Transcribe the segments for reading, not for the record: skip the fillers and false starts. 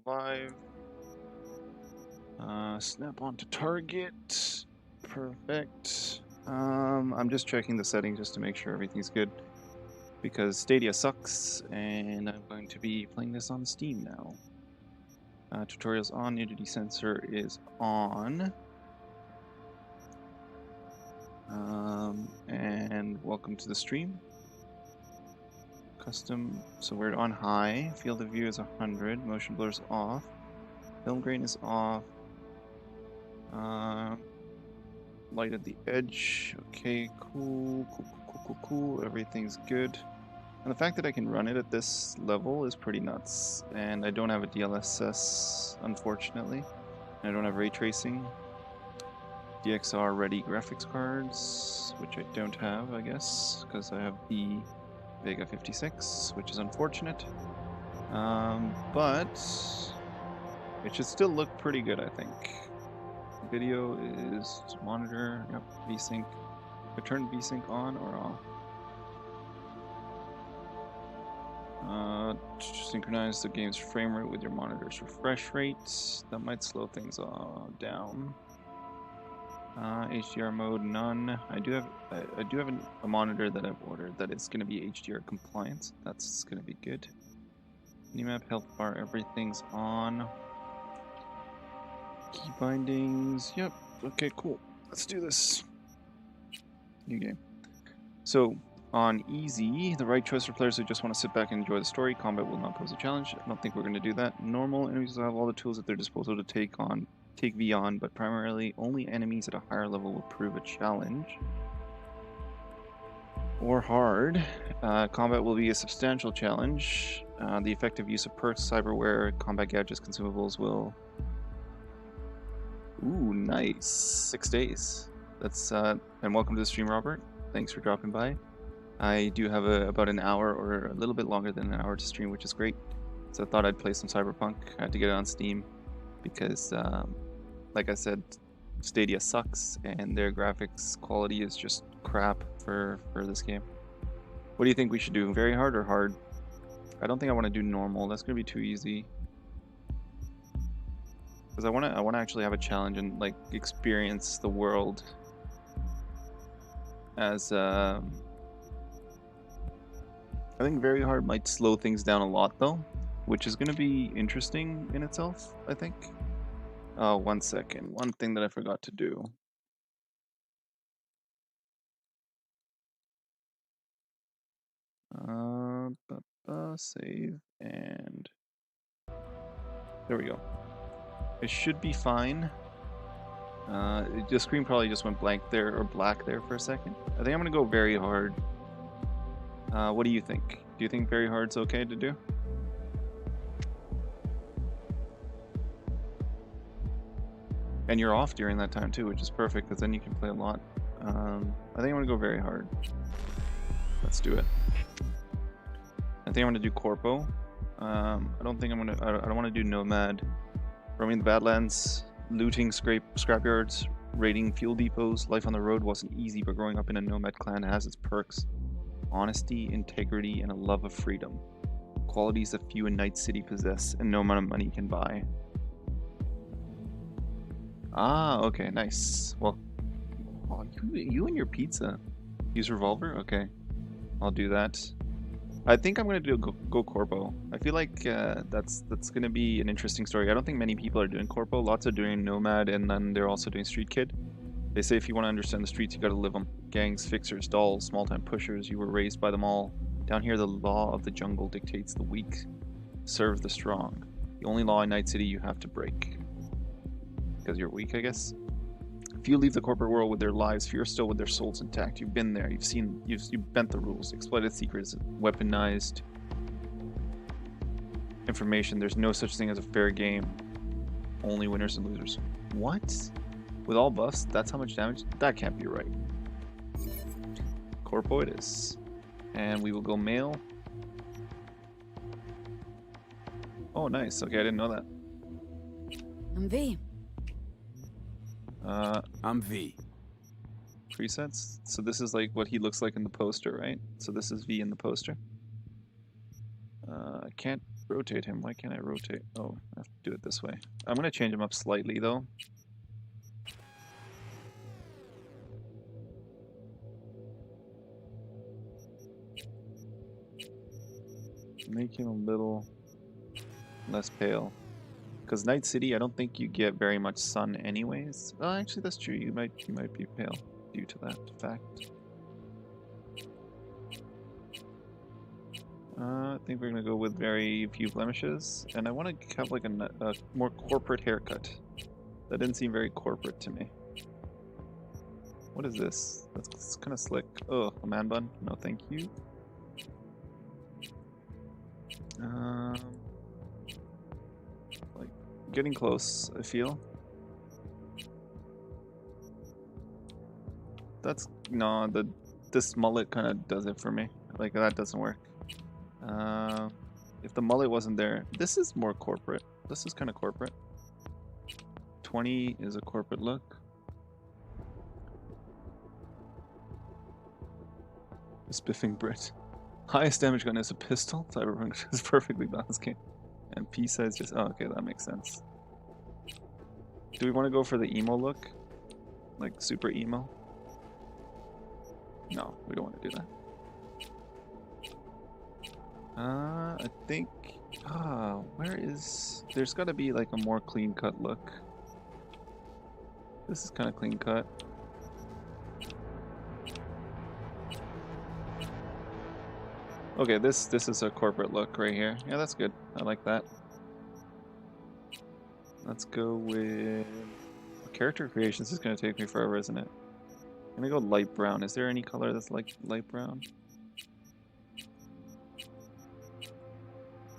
live. Snap onto target. Perfect. I'm just checking the settings just to make sure everything's good. Because Stadia sucks, and I'm going to be playing this on Steam now. Tutorials on, nudity sensor is on. And welcome to the stream. Custom, so we're on high. Field of view is 100. Motion blur is off. Film grain is off. Light at the edge. Okay, cool. Everything's good. And the fact that I can run it at this level is pretty nuts. And I don't have a DLSS, unfortunately. And I don't have ray tracing. DXR ready graphics cards, which I don't have, I guess, because I have the Vega 56, which is unfortunate. But it should still look pretty good, I think. Video is monitor, yep, VSync. Turn VSync on or off. Synchronize the game's frame rate with your monitor's refresh rate. That might slow things down. HDR mode none. I do have a monitor that I've ordered that is going to be HDR compliant. That's going to be good. Minimap, health bar, everything's on. Key bindings. Yep. Okay, cool. Let's do this. New game. So on easy, the right choice for players who just want to sit back and enjoy the story. Combat will not pose a challenge. I don't think we're going to do that. Normal enemies will have all the tools at their disposal to take V on, but primarily only enemies at a higher level will prove a challenge. Or hard. Combat will be a substantial challenge. The effective use of perks, cyberware, combat gadgets, consumables will... Ooh, nice. 6 days. That's and welcome to the stream, Robert. Thanks for dropping by. I do have about an hour or a little bit longer than an hour to stream, which is great. So I thought I'd play some Cyberpunk. I had to get it on Steam because, like I said, Stadia sucks and their graphics quality is just crap for this game. What do you think we should do? Very hard or hard? I don't think I want to do normal. That's gonna be too easy. Because I wanna actually have a challenge and like experience the world as I think very hard might slow things down a lot though, which is gonna be interesting in itself, I think. Oh, 1 second. One thing that I forgot to do. Save and there we go. It should be fine. The screen probably just went blank there or black there for a second. I think I'm gonna go very hard. What do you think? Do you think very hard's okay to do? And you're off during that time too, which is perfect because then you can play a lot. I think I'm gonna go very hard. Let's do it. I think I'm gonna do Corpo. I don't want to do Nomad. Roaming the Badlands, looting scrapyards, raiding fuel depots. Life on the road wasn't easy, but growing up in a nomad clan has its perks. Honesty, integrity, and a love of freedom. Qualities that few in Night City possess and no amount of money can buy. Ah, okay, nice. Well, oh, you and your pizza. Use revolver? Okay, I'll do that. I think I'm gonna do go Corpo. I feel like that's gonna be an interesting story. I don't think many people are doing Corpo. Lots are doing Nomad, and then they're also doing Street Kid. They say if you want to understand the streets, you gotta live them. Gangs, fixers, dolls, small-time pushers. You were raised by them all. Down here, the law of the jungle dictates the weak serve the strong. The only law in Night City you have to break. Because you're weak, I guess. Few leave the corporate world with their lives, few are still with their souls intact. You've been there, you've bent the rules, exploited secrets, weaponized information. There's no such thing as a fair game. Only winners and losers. What? With all buffs, that's how much damage? That can't be right. Corpo it is. And we will go male. Oh, nice. Okay, I didn't know that. I'm V. I'm V. Presets. So this is like what he looks like in the poster, right? So this is V in the poster. I can't Rotate him. Why can't I rotate? Oh, I have to do it this way. I'm gonna change him up slightly though. Make him a little less pale. Because Night City, I don't think you get very much sun anyways. Oh, actually that's true. You might be pale due to that fact. I think we're gonna go with very few blemishes, and I want to have like a more corporate haircut. That didn't seem very corporate to me. What is this? That's kind of slick. Oh, a man bun? No, thank you. Like getting close, I feel. That's no, this mullet kind of does it for me. Like that doesn't work. If the mullet wasn't there, this is more corporate. This is kind of corporate. 20 is a corporate look. Spiffing Brit. Highest damage gun is a pistol. Cyberpunk is perfectly balanced game. And P size just... Oh, okay, that makes sense. Do we want to go for the emo look? Like super emo? No, we don't want to do that. I think... where is... There's got to be like a more clean cut look. This is kind of clean cut. Okay, this is a corporate look right here. Yeah, that's good. I like that. Let's go with... Character creations is going to take me forever, isn't it? I'm going to go light brown. Is there any color that's like light brown?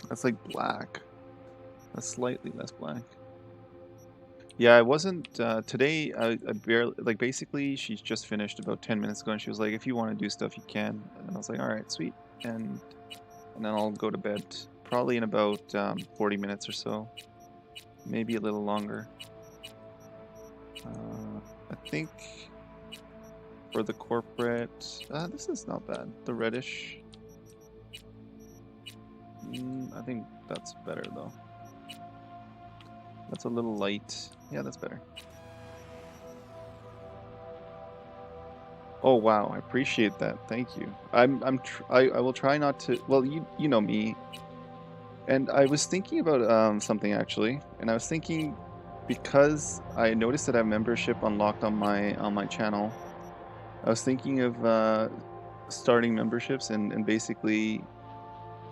That's like black. That's slightly less black. Yeah, I wasn't... today, I barely... Like, basically, she's just finished about 10 minutes ago, and she was like, if you want to do stuff, you can. And I was like, alright, sweet. And then I'll go to bed. Probably in about 40 minutes or so. Maybe a little longer. I think for the corporate... this is not bad. The reddish... I think that's better, though. That's a little light. Yeah, that's better. Oh wow, I appreciate that. Thank you. I will try not to. Well, you know me, and I was thinking about something actually, and I was thinking because I noticed that I have membership unlocked on my channel. I was thinking of starting memberships and basically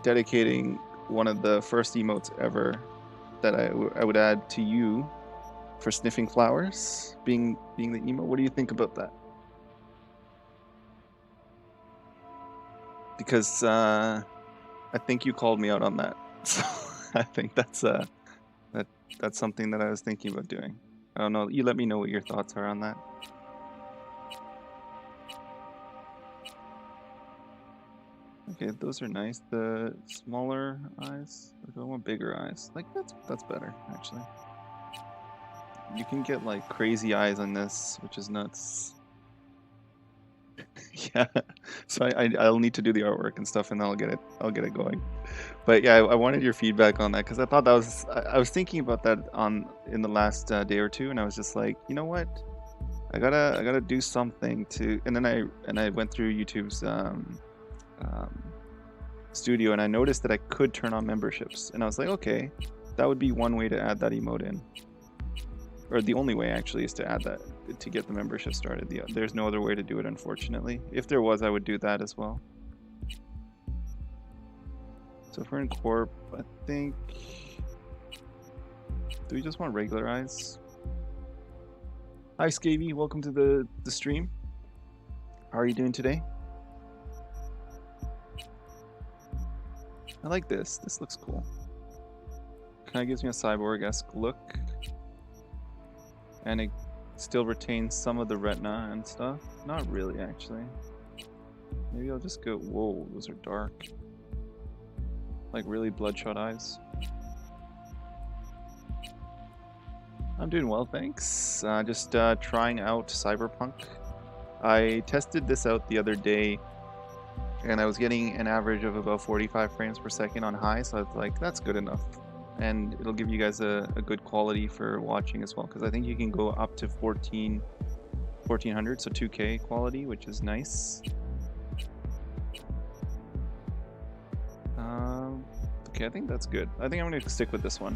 dedicating one of the first emotes ever that I would add to you for sniffing flowers, being the emote. What do you think about that? Because I think you called me out on that, so I think that's something that I was thinking about doing. I don't know. You let me know what your thoughts are on that. Okay, those are nice. The smaller eyes, I want bigger eyes. Like that's better actually. You can get like crazy eyes on this, which is nuts. Yeah, so I'll need to do the artwork and stuff, and then I'll get it going. But yeah, I wanted your feedback on that because I thought that was I was thinking about that in the last day or two, and I was just like, you know what, I gotta do something to. And then I went through YouTube's studio, and I noticed that I could turn on memberships, and I was like, okay, that would be one way to add that emote in, or the only way actually is to add that to get the membership started. There's no other way to do it, unfortunately. If there was, I would do that as well. So if we're in corp, I think, do we just want regular eyes? Hi Scavy, welcome to the stream. How are you doing today? I like this. This looks cool. Kind of gives me a cyborg-esque look. And it still retains some of the retina and stuff. Not really, actually. Maybe I'll just go... Whoa, those are dark. Like really bloodshot eyes. I'm doing well, thanks. Just trying out Cyberpunk. I tested this out the other day and I was getting an average of about 45 frames per second on high, so I was like, that's good enough. And it'll give you guys a good quality for watching as well, because I think you can go up to 1400, so 2K quality, which is nice. Okay, I think that's good. I think I'm going to stick with this one.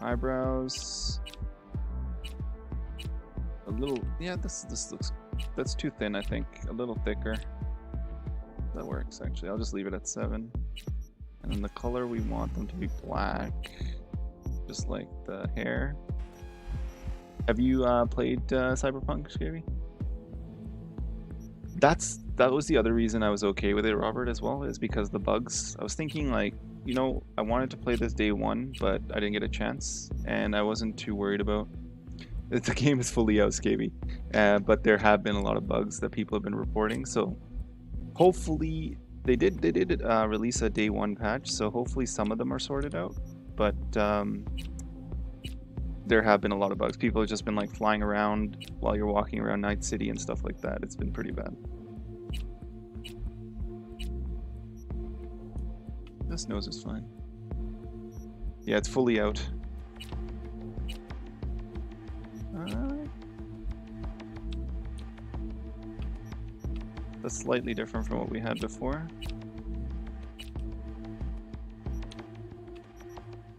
Eyebrows. A little, yeah, this looks, that's too thin, I think. A little thicker. That works, actually. I'll just leave it at 7. And then the color, we want them to be black. Just like the hair. Have you played Cyberpunk, Scavy? That was the other reason I was okay with it, Robert, as well, is because the bugs. I was thinking, like, you know, I wanted to play this day one, but I didn't get a chance, and I wasn't too worried about. The game is fully out, Scavy, but there have been a lot of bugs that people have been reporting. So hopefully they did release a day one patch, so hopefully some of them are sorted out. But there have been a lot of bugs. People have just been like flying around while you're walking around Night City and stuff like that. It's been pretty bad. This nose is fine. Yeah, it's fully out. That's slightly different from what we had before.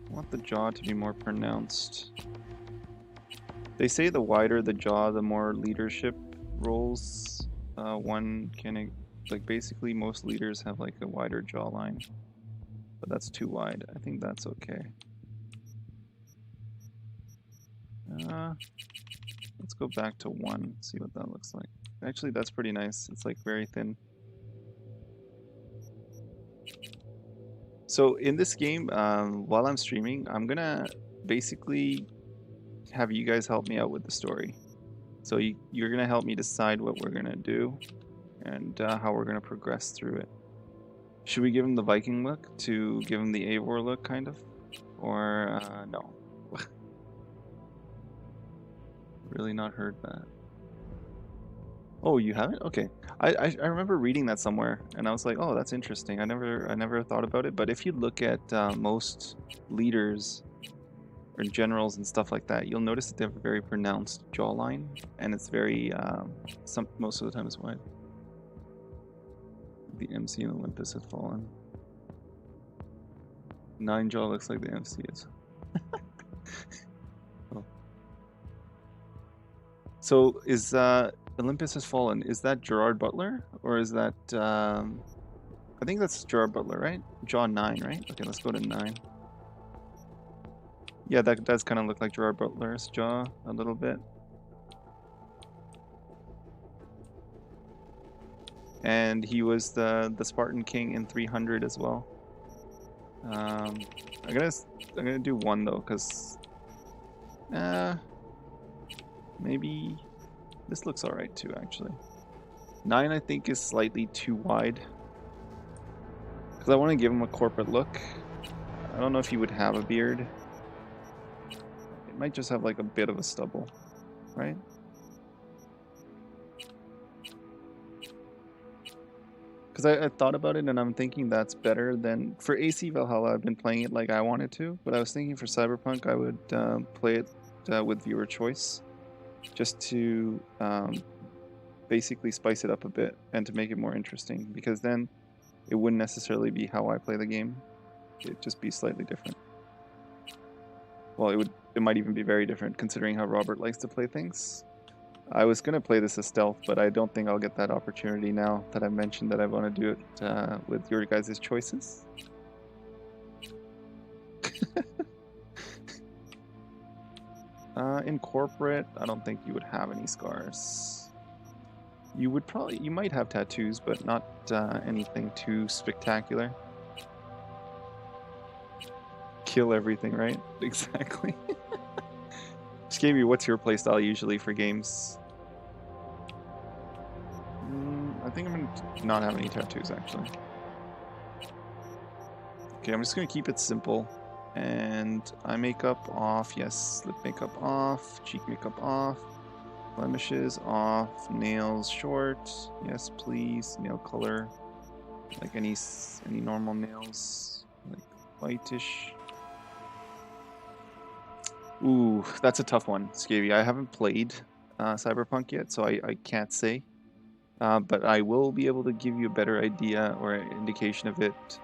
I want the jaw to be more pronounced. They say the wider the jaw, the more leadership roles one can, like, basically most leaders have like a wider jawline, but that's too wide. I think that's okay. Let's go back to 1, see what that looks like. Actually, that's pretty nice. It's like very thin. So in this game, while I'm streaming, I'm gonna basically have you guys help me out with the story. So you're gonna help me decide what we're gonna do and how we're gonna progress through it. Should we give him the Viking look to give him the Eivor look, kind of? Or no? Really not heard that. Oh, you haven't? Okay. I remember reading that somewhere, and I was like, oh, that's interesting. I never thought about it. But if you look at most leaders or generals and stuff like that, you'll notice that they have a very pronounced jawline, and it's very most of the time it's wide. The MC in Olympus had fallen. 9 jaw looks like the MC is. Oh. So is Olympus has fallen. Is that Gerard Butler, or is that I think that's Gerard Butler, right? Jaw 9, right? Okay, let's go to 9. Yeah, that does kind of look like Gerard Butler's jaw a little bit. And he was the Spartan King in 300 as well. I'm gonna do 1 though, cause maybe this looks alright too, actually. 9 I think is slightly too wide, because I want to give him a corporate look. I don't know if he would have a beard. It might just have like a bit of a stubble, right? Because I thought about it, and I'm thinking that's better than... For AC Valhalla, I've been playing it like I wanted to, but I was thinking for Cyberpunk, I would play it with viewer choice, just to basically spice it up a bit and to make it more interesting, because then it wouldn't necessarily be how I play the game. It'd just be slightly different. Well, it might even be very different, considering how Robert likes to play things. I was going to play this as stealth, but I don't think I'll get that opportunity now that I mentioned that I want to do it with your guys' choices. In corporate, I don't think you would have any scars. You might have tattoos, but not anything too spectacular. Kill everything, right? Exactly. Scavy, what's your playstyle usually for games? I think I'm gonna not have any tattoos, actually. Okay, I'm just gonna keep it simple. And eye makeup off, yes. Lip makeup off. Cheek makeup off. Blemishes off, nails short. Yes, please. Nail color, like any normal nails, like whitish. Ooh, that's a tough one, Scavy. I haven't played Cyberpunk yet, so I can't say. But I will be able to give you a better idea or an indication of it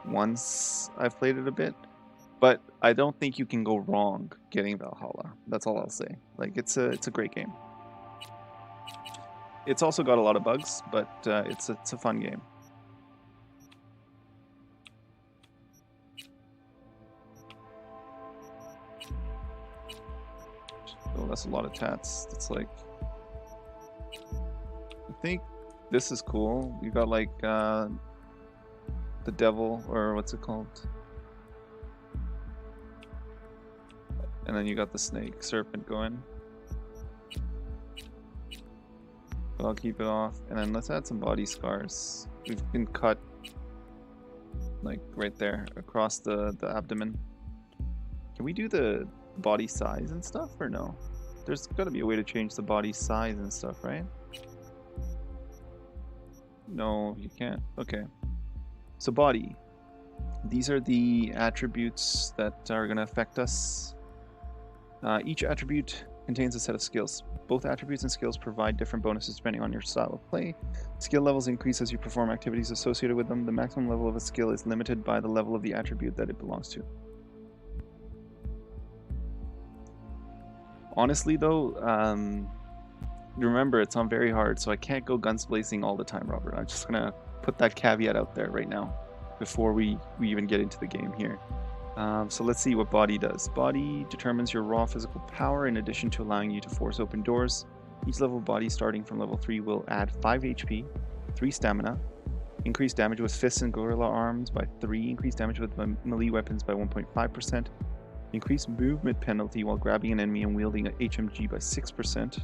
once I've played it a bit. But I don't think you can go wrong getting Valhalla. That's all I'll say. Like it's a great game. It's also got a lot of bugs, but it's a fun game. Oh, that's a lot of tats. That's like, I think this is cool. You got like the devil, or what's it called? And then you got the snake, serpent going. But I'll keep it off. And then let's add some body scars. We've been cut like right there across the abdomen. Can we do the body size and stuff or no? There's got to be a way to change the body size and stuff, right? No, you can't. Okay. So body. These are the attributes that are going to affect us. Each attribute contains a set of skills. Both attributes and skills provide different bonuses depending on your style of play. Skill levels increase as you perform activities associated with them. The maximum level of a skill is limited by the level of the attribute that it belongs to. Honestly though, remember it's on very hard, so I can't go guns blazing all the time, Robert. I'm just gonna put that caveat out there right now before we even get into the game here. So let's see what body does. Body determines your raw physical power in addition to allowing you to force open doors. Each level of body starting from level 3 will add 5 HP, 3 stamina, increase damage with fists and gorilla arms by 3, increase damage with melee weapons by 1.5%, increase movement penalty while grabbing an enemy and wielding an HMG by 6%.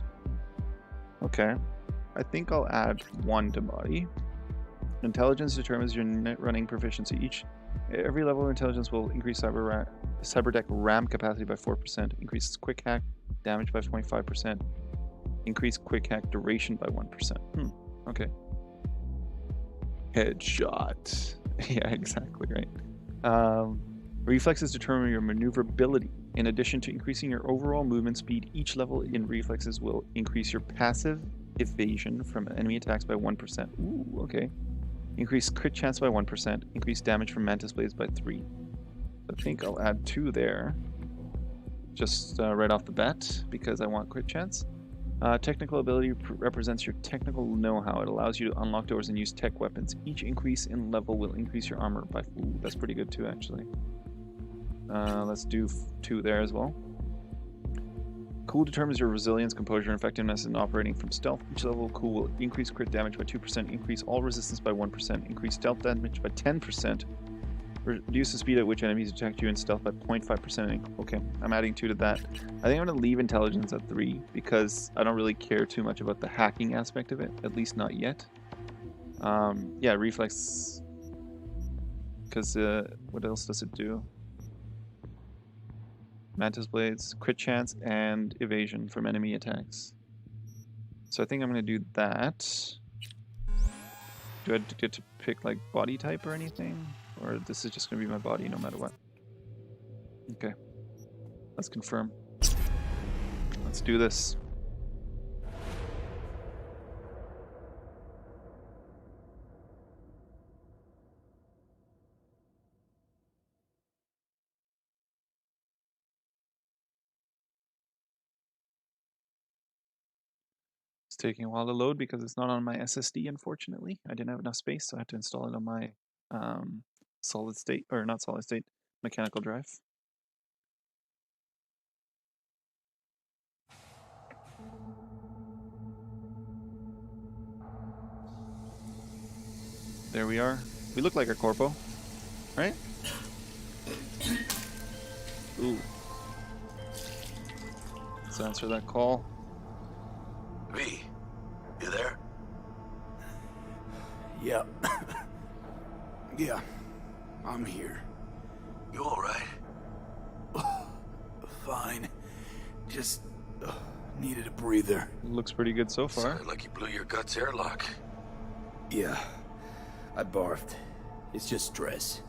Okay, I think I'll add 1 to body. Intelligence determines your net running proficiency. Every level of intelligence will increase cyberdeck RAM capacity by 4%, increase quick hack damage by 0.5%, increase quick hack duration by 1%. Okay. Headshot. Yeah, exactly right. Reflexes determine your maneuverability. In addition to increasing your overall movement speed, each level in reflexes will increase your passive evasion from enemy attacks by 1%. Ooh, okay. Increase crit chance by 1%. Increase damage from mantis blades by 3. I think I'll add 2 there. Just right off the bat, because I want crit chance. Technical ability represents your technical know-how. It allows you to unlock doors and use tech weapons. Each increase in level will increase your armor by... Ooh, that's pretty good too, actually. Let's do 2 there as well. Cool determines your resilience, composure, and effectiveness in operating from stealth. Each level of cool will increase crit damage by 2%, increase all resistance by 1%, increase stealth damage by 10%, reduce the speed at which enemies attack you in stealth by 0.5%. Okay, I'm adding 2 to that. I think I'm going to leave intelligence at 3 because I don't really care too much about the hacking aspect of it, at least not yet. Yeah, reflex, because what else does it do? Mantis blades, crit chance, and evasion from enemy attacks. So I think I'm going to do that. Do I get to pick like body type or anything? Or this is just going to be my body no matter what? Okay. Let's confirm. Let's do this. It's taking a while to load because it's not on my SSD, unfortunately. I didn't have enough space, so I had to install it on my solid state, or not solid state, mechanical drive. There we are. We look like a corpo, right? Ooh. Let's answer that call. V, you there? Yep. Yeah, I'm here. You all right? Fine. Just Needed a breather. Looks pretty good so far. Sounded like you blew your guts airlock. Yeah, I barfed. It's just stress.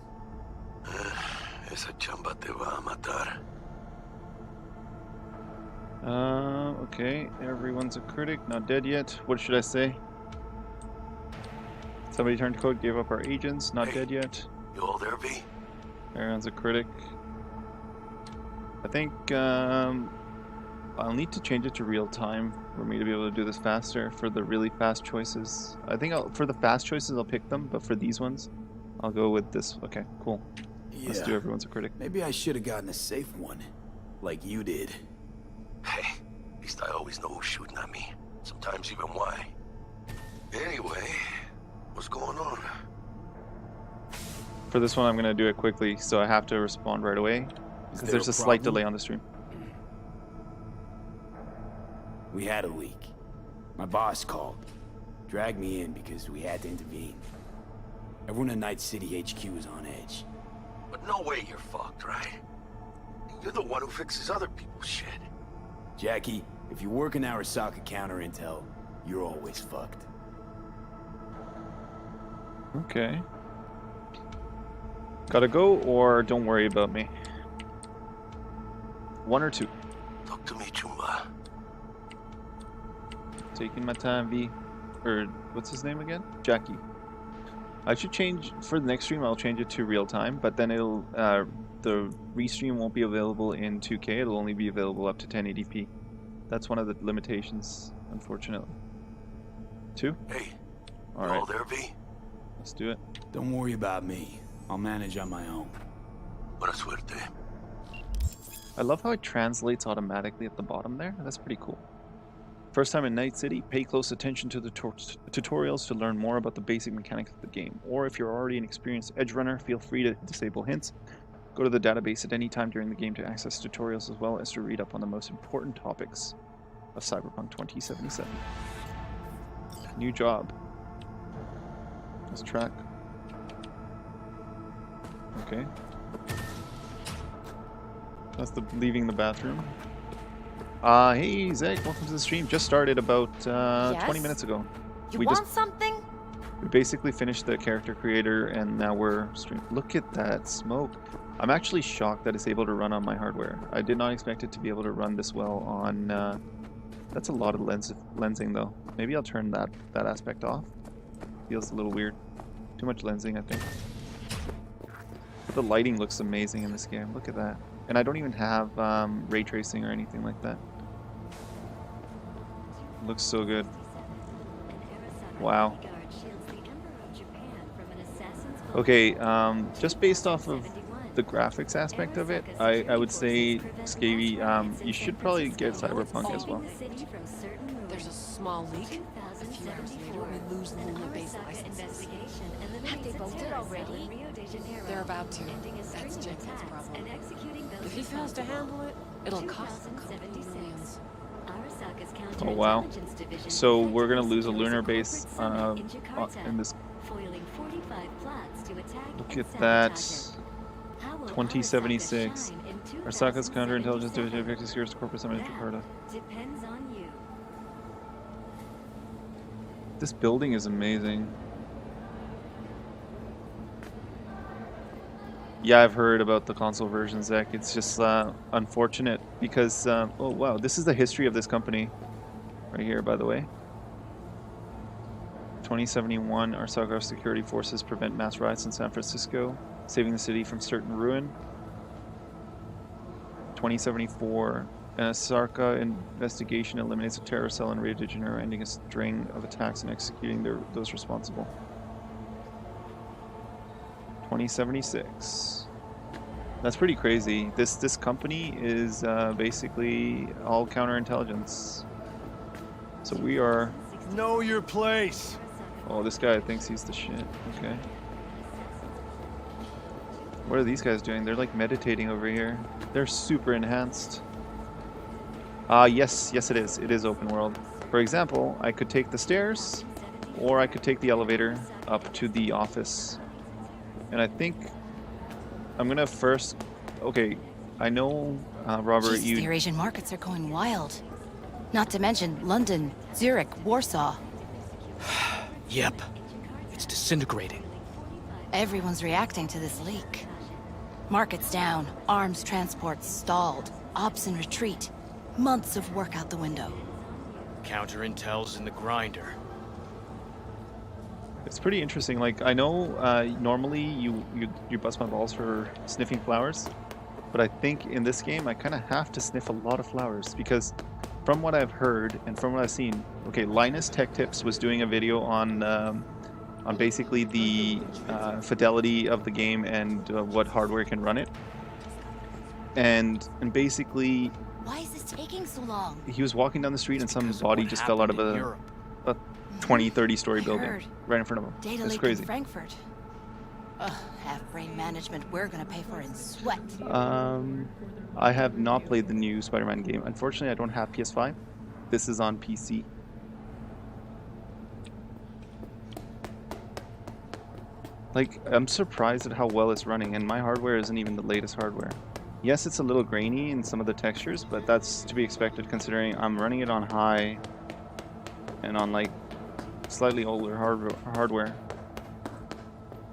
Esa chamba te va a matar. Okay. Everyone's a critic. Not dead yet. What should I say? Somebody turned code, gave up our agents. Not dead yet. You all there, V? Everyone's a critic. I think I'll need to change it to real time for me to be able to do this faster for the really fast choices. I think for the fast choices I'll pick them, but for these ones I'll go with this. Okay, cool. Yeah. Let's do everyone's a critic. Maybe I should have gotten a safe one, like you did. Hey, at least I always know who's shooting at me. Sometimes even why. Anyway, what's going on? For this one I'm gonna do it quickly, so I have to respond right away because there's a slight delay on the stream. We had a leak. My boss called. Dragged me in because we had to intervene. Everyone in Night City HQ is on edge. But no way you're fucked, right? You're the one who fixes other people's shit. Jackie, if you work in Arasaka counter intel, you're always fucked. Okay. Gotta go, or don't worry about me? One or two? Talk to me, Chumba. Taking my time, V. Or, what's his name again? Jackie. I should change, for the next stream I'll change it to real time, but then it'll, the restream won't be available in 2K, it'll only be available up to 1080p. That's one of the limitations, unfortunately. Two? Hey, All you all right, there, V? let's do it. Don't worry about me. I'll manage on my own. Buena suerte. I love how it translates automatically at the bottom there. That's pretty cool. First time in Night City, pay close attention to the tutorials to learn more about the basic mechanics of the game. Or if you're already an experienced edge runner, feel free to disable hints. Go to the database at any time during the game to access tutorials as well as to read up on the most important topics of Cyberpunk 2077. New job. Let's track. Okay. That's the leaving the bathroom. Hey Zach, welcome to the stream. Just started about 20 minutes ago. You We want just- something? We basically finished the character creator and now we're streaming. Look at that smoke. I'm actually shocked that it's able to run on my hardware. I did not expect it to be able to run this well on... that's a lot of lensing though. Maybe I'll turn that aspect off. Feels a little weird. Too much lensing, I think. The lighting looks amazing in this game. Look at that. And I don't even have ray tracing or anything like that. Looks so good. Wow. Okay, just based off of the graphics aspect of it, I would say, Scavy, you should probably get Cyberpunk as well. There's a small leak. A few hours later, we lose the lunar base licenses. Have they bolted already? They're about to. That's Jenkins' problem. If he fails to handle it, it'll cost them millions. Oh wow. So we're gonna lose a lunar base in this. Look at that. 2076. Arasaka's counterintelligence division objective secures corporate summit in Jakarta. Depends on you. This building is amazing. Yeah, I've heard about the console version, Zach. It's just unfortunate because, oh wow, this is the history of this company right here, by the way. 2071, Arasaka security forces prevent mass riots in San Francisco, saving the city from certain ruin. 2074, an Arasaka investigation eliminates a terror cell in Rio de Janeiro, ending a string of attacks and executing those responsible. 2076. That's pretty crazy. This company is basically all counterintelligence. So we are... Know your place. Oh, this guy thinks he's the shit. Okay. What are these guys doing? They're like meditating over here. They're super enhanced. Yes it is. It is open world. For example, I could take the stairs, or I could take the elevator up to the office. And I think I'm gonna first... Okay, I know, Robert, Jesus, the Eurasian markets are going wild. Not to mention London, Zurich, Warsaw. Yep. It's disintegrating. Everyone's reacting to this leak. Markets down, arms transports stalled, ops in retreat. Months of work out the window. Counter-intel's in the grinder. It's pretty interesting. Like, I know normally you bust my balls for sniffing flowers, but I think in this game I kind of have to sniff a lot of flowers because from what I've heard and from what I've seen, okay, Linus Tech Tips was doing a video on basically the fidelity of the game and what hardware can run it, and basically. Why is this taking so long? He was walking down the street and some body just fell out of a 20, 30-story building right in front of him. Data It's leak crazy. in Frankfurt. Ugh, half-brain management we're gonna pay for in sweat. I have not played the new Spider-Man game. Unfortunately, I don't have PS5. This is on PC. Like, I'm surprised at how well it's running, and my hardware isn't even the latest hardware. Yes, it's a little grainy in some of the textures, but that's to be expected considering I'm running it on high and on like slightly older hardware.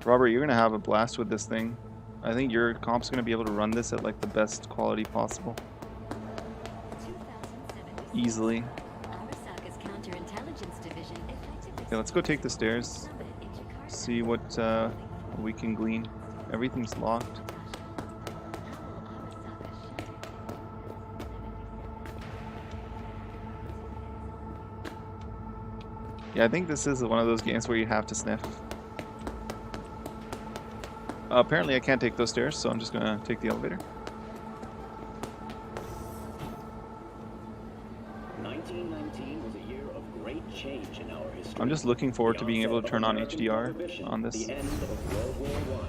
Robert, you're gonna have a blast with this thing. I think your comp's gonna be able to run this at like the best quality possible. Easily. Okay, let's go take the stairs. See what we can glean. Everything's locked. Yeah, I think this is one of those games where you have to sniff. Apparently I can't take those stairs, so I'm just gonna take the elevator. 1919 was a year of great change in our history. I'm just looking forward to being able to turn on HDR on this. The end of World War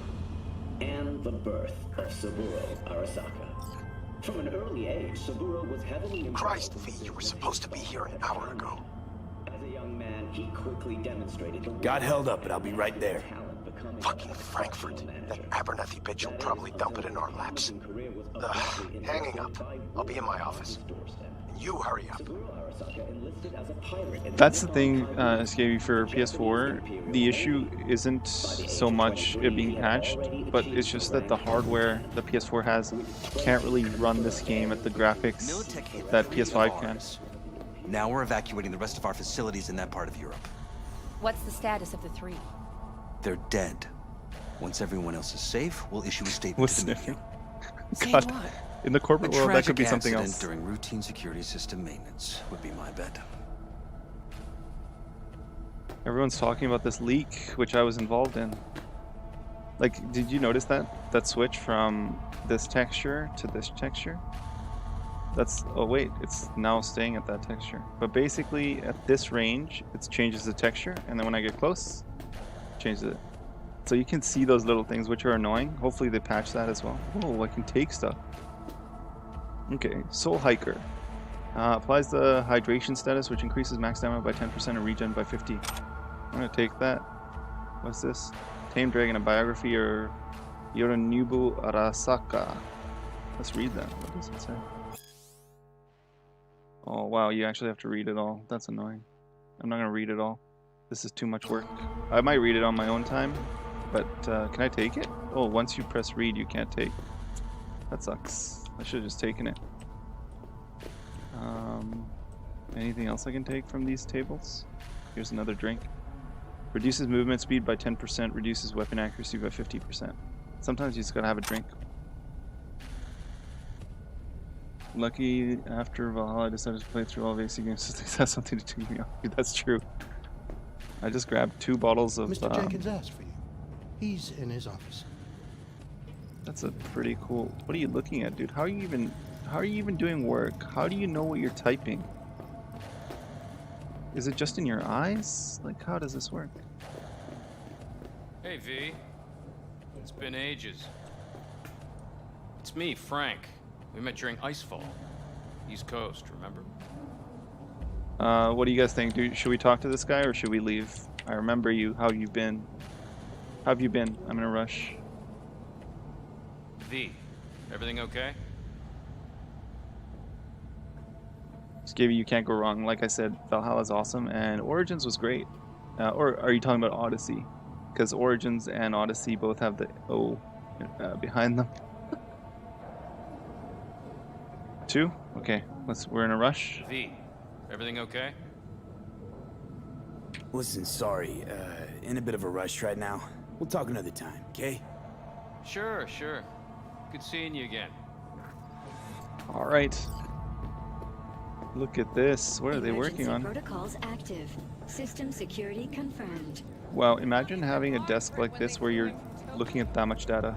I and the birth of Saburo Arasaka. From an early age, Saburo was heavily involved. Christ, V, you were supposed to be here an hour ago. As a young man, he quickly demonstrated the Got held up, but I'll be right there. Fucking Frankfurt. That Abernathy bitch will probably dump it in our laps. Hanging up. I'll be in my office. You hurry up. That's the thing, Scabby, for PS4. The issue isn't so much it being patched, but it's just that the hardware the PS4 has can't really run this game at the graphics that PS5 can. Now we're evacuating the rest of our facilities in that part of Europe. What's the status of the 3? They're dead. Once everyone else is safe, we'll issue a statement What's to the sniffing? media. God. In the corporate world, that could be something else. During routine security system maintenance would be my bet. Everyone's talking about this leak, which I was involved in. Like, did you notice that switch from this texture to this texture? That's, oh wait, it's now staying at that texture. But basically, at this range, it changes the texture, and then when I get close, it changes it. So you can see those little things, which are annoying. Hopefully they patch that as well. Oh, I can take stuff. Okay, Soul Hiker. Applies the hydration status, which increases max stamina by 10% and regen by 50. I'm gonna take that. What's this? Tame Dragon, a biography, or Yorinobu Arasaka. Let's read that. What does it say? Oh wow, you actually have to read it all. That's annoying. I'm not gonna read it all. This is too much work. I might read it on my own time, but can I take it? Oh, once you press read, you can't take. That sucks. I should have just taken it. Anything else I can take from these tables? Here's another drink. Reduces movement speed by 10%, reduces weapon accuracy by 50%. Sometimes you just gotta have a drink. Lucky after Valhalla I decided to play through all of AC games. This has something to do with me. That's true. I just grabbed 2 bottles of... Mr. Jenkins asked for you. He's in his office. That's a pretty cool... What are you looking at, dude? How are you even doing work? How do you know what you're typing? Is it just in your eyes? Like, how does this work? Hey, V. It's been ages. It's me, Frank. We met during Icefall. East Coast, remember? What do you guys think? Should we talk to this guy or should we leave? I remember you. How have you been? How have you been? I'm in a rush. V, everything okay? Scabby, you can't go wrong. Like I said, Valhalla's awesome, and Origins was great. Or are you talking about Odyssey? Because Origins and Odyssey both have the O behind them. 2? Okay, we're in a rush. V, everything okay? Listen, sorry, in a bit of a rush right now. We'll talk another time, okay? Sure, sure. Good seeing you again. All right. Look at this. What are they working on? Protocols active. System security confirmed. Wow, imagine having a desk like this where you're looking at that much data.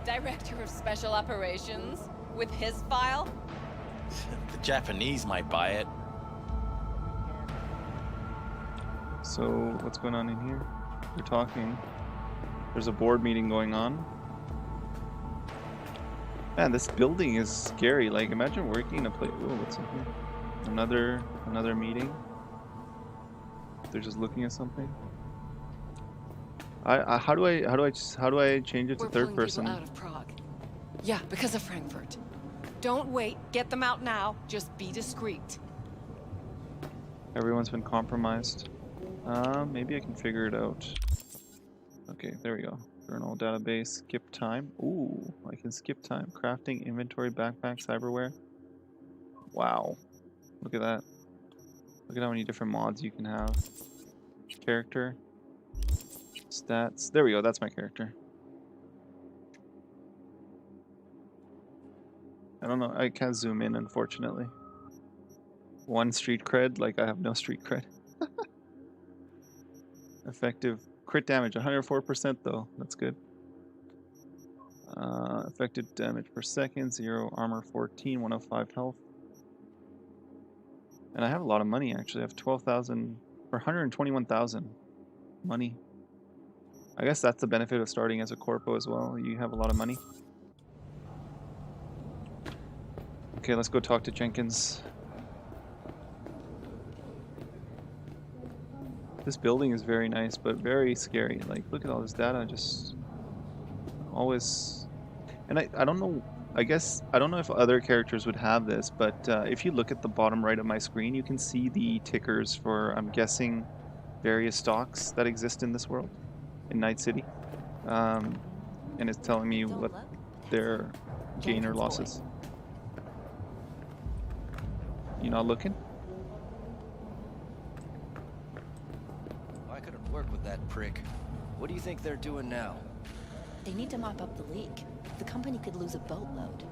Director of Special Operations with his file? The Japanese might buy it. So, what's going on in here? We're talking. There's a board meeting going on. Man, this building is scary. Like, imagine working in a place. Oh, what's in here? Another meeting. They're just looking at something. How do I change it to third person? Out of Prague. Yeah, because of Frankfurt. Don't wait. Get them out now. Just be discreet. Everyone's been compromised. Maybe I can figure it out. Okay, there we go. Journal database, skip time. Ooh, I can skip time. Crafting, inventory, backpack, cyberware. Wow. Look at that. Look at how many different mods you can have. Character. Stats. There we go, that's my character. I don't know, I can't zoom in, unfortunately. 1 street cred, like I have no street cred. Effective crit damage, 104% though, that's good. Effective damage per second, 0 armor 14, 105 health. And I have a lot of money actually, I have 12,000, or 121,000 money. I guess that's the benefit of starting as a corpo as well, you have a lot of money. Okay, let's go talk to Jenkins. This building is very nice, but very scary. Like, look at all this data, just always... And I don't know, I guess, I don't know if other characters would have this, but if you look at the bottom right of my screen, you can see the tickers for, I'm guessing, various stocks that exist in this world, in Night City. And it's telling me what their gain or losses. You not looking? I couldn't work with that prick. What do you think they're doing now? They need to mop up the leak. The company could lose a boatload.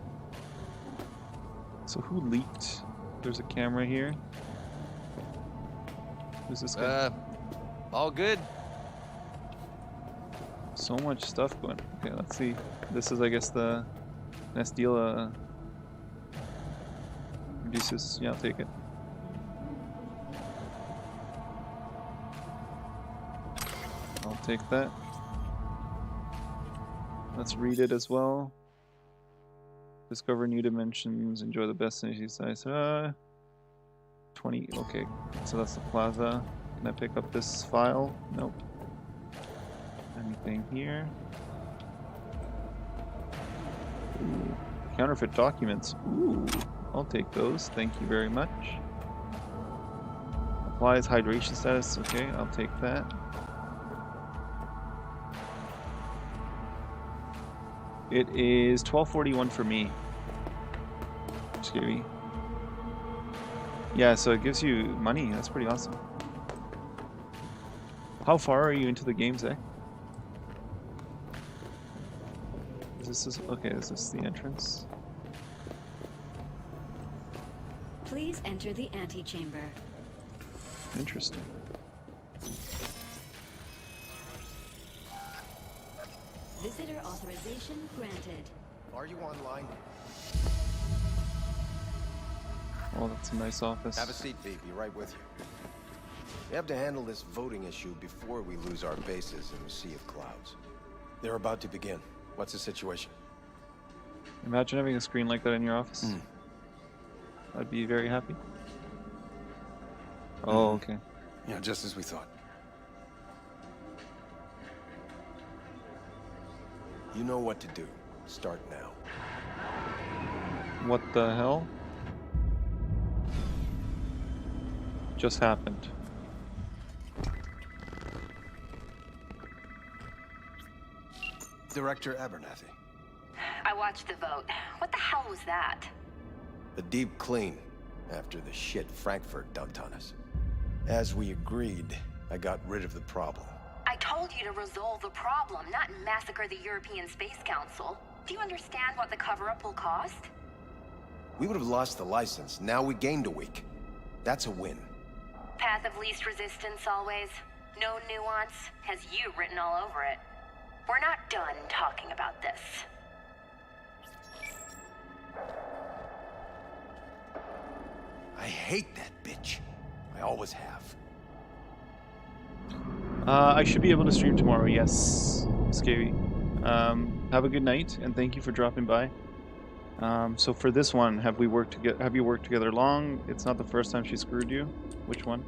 So who leaked? There's a camera here. Who's this guy? All good. So much stuff going. Okay, let's see. This is, I guess, the Nestila reduces. Yeah, I'll take it. I'll take that. Let's read it as well. Discover new dimensions. Enjoy the best energy size. 20. Okay, so that's the plaza. Can I pick up this file? Nope. Anything here? Ooh, counterfeit documents. Ooh, I'll take those. Thank you very much. Applies hydration status. Okay, I'll take that. It is 1241 for me. Scary. Yeah, so it gives you money. That's pretty awesome. How far are you into the game, Zach? Okay, is this the entrance? Please enter the antechamber. Interesting. Visitor authorization granted. Are you online? Oh, that's a nice office. Have a seat, V. Be right with you. We have to handle this voting issue before we lose our bases in the sea of clouds. They're about to begin. What's the situation? Imagine having a screen like that in your office. I'd be very happy. Oh, okay. Yeah, just as we thought. You know what to do. Start now. What the hell? just happened? Director Abernathy. I watched the vote. What the hell was that? A deep clean after the shit Frankfurt dumped on us. As we agreed, I got rid of the problem. I told you to resolve the problem, not massacre the European Space Council. Do you understand what the cover-up will cost? We would have lost the license. Now we gained a week. That's a win. Path of least resistance always. No nuance. Has you written all over it. We're not done talking about this. I hate that bitch. I always have. I should be able to stream tomorrow, yes, Scary. Have a good night, and thank you for dropping by. So for this one, have you worked together long? It's not the first time she screwed you? Which one?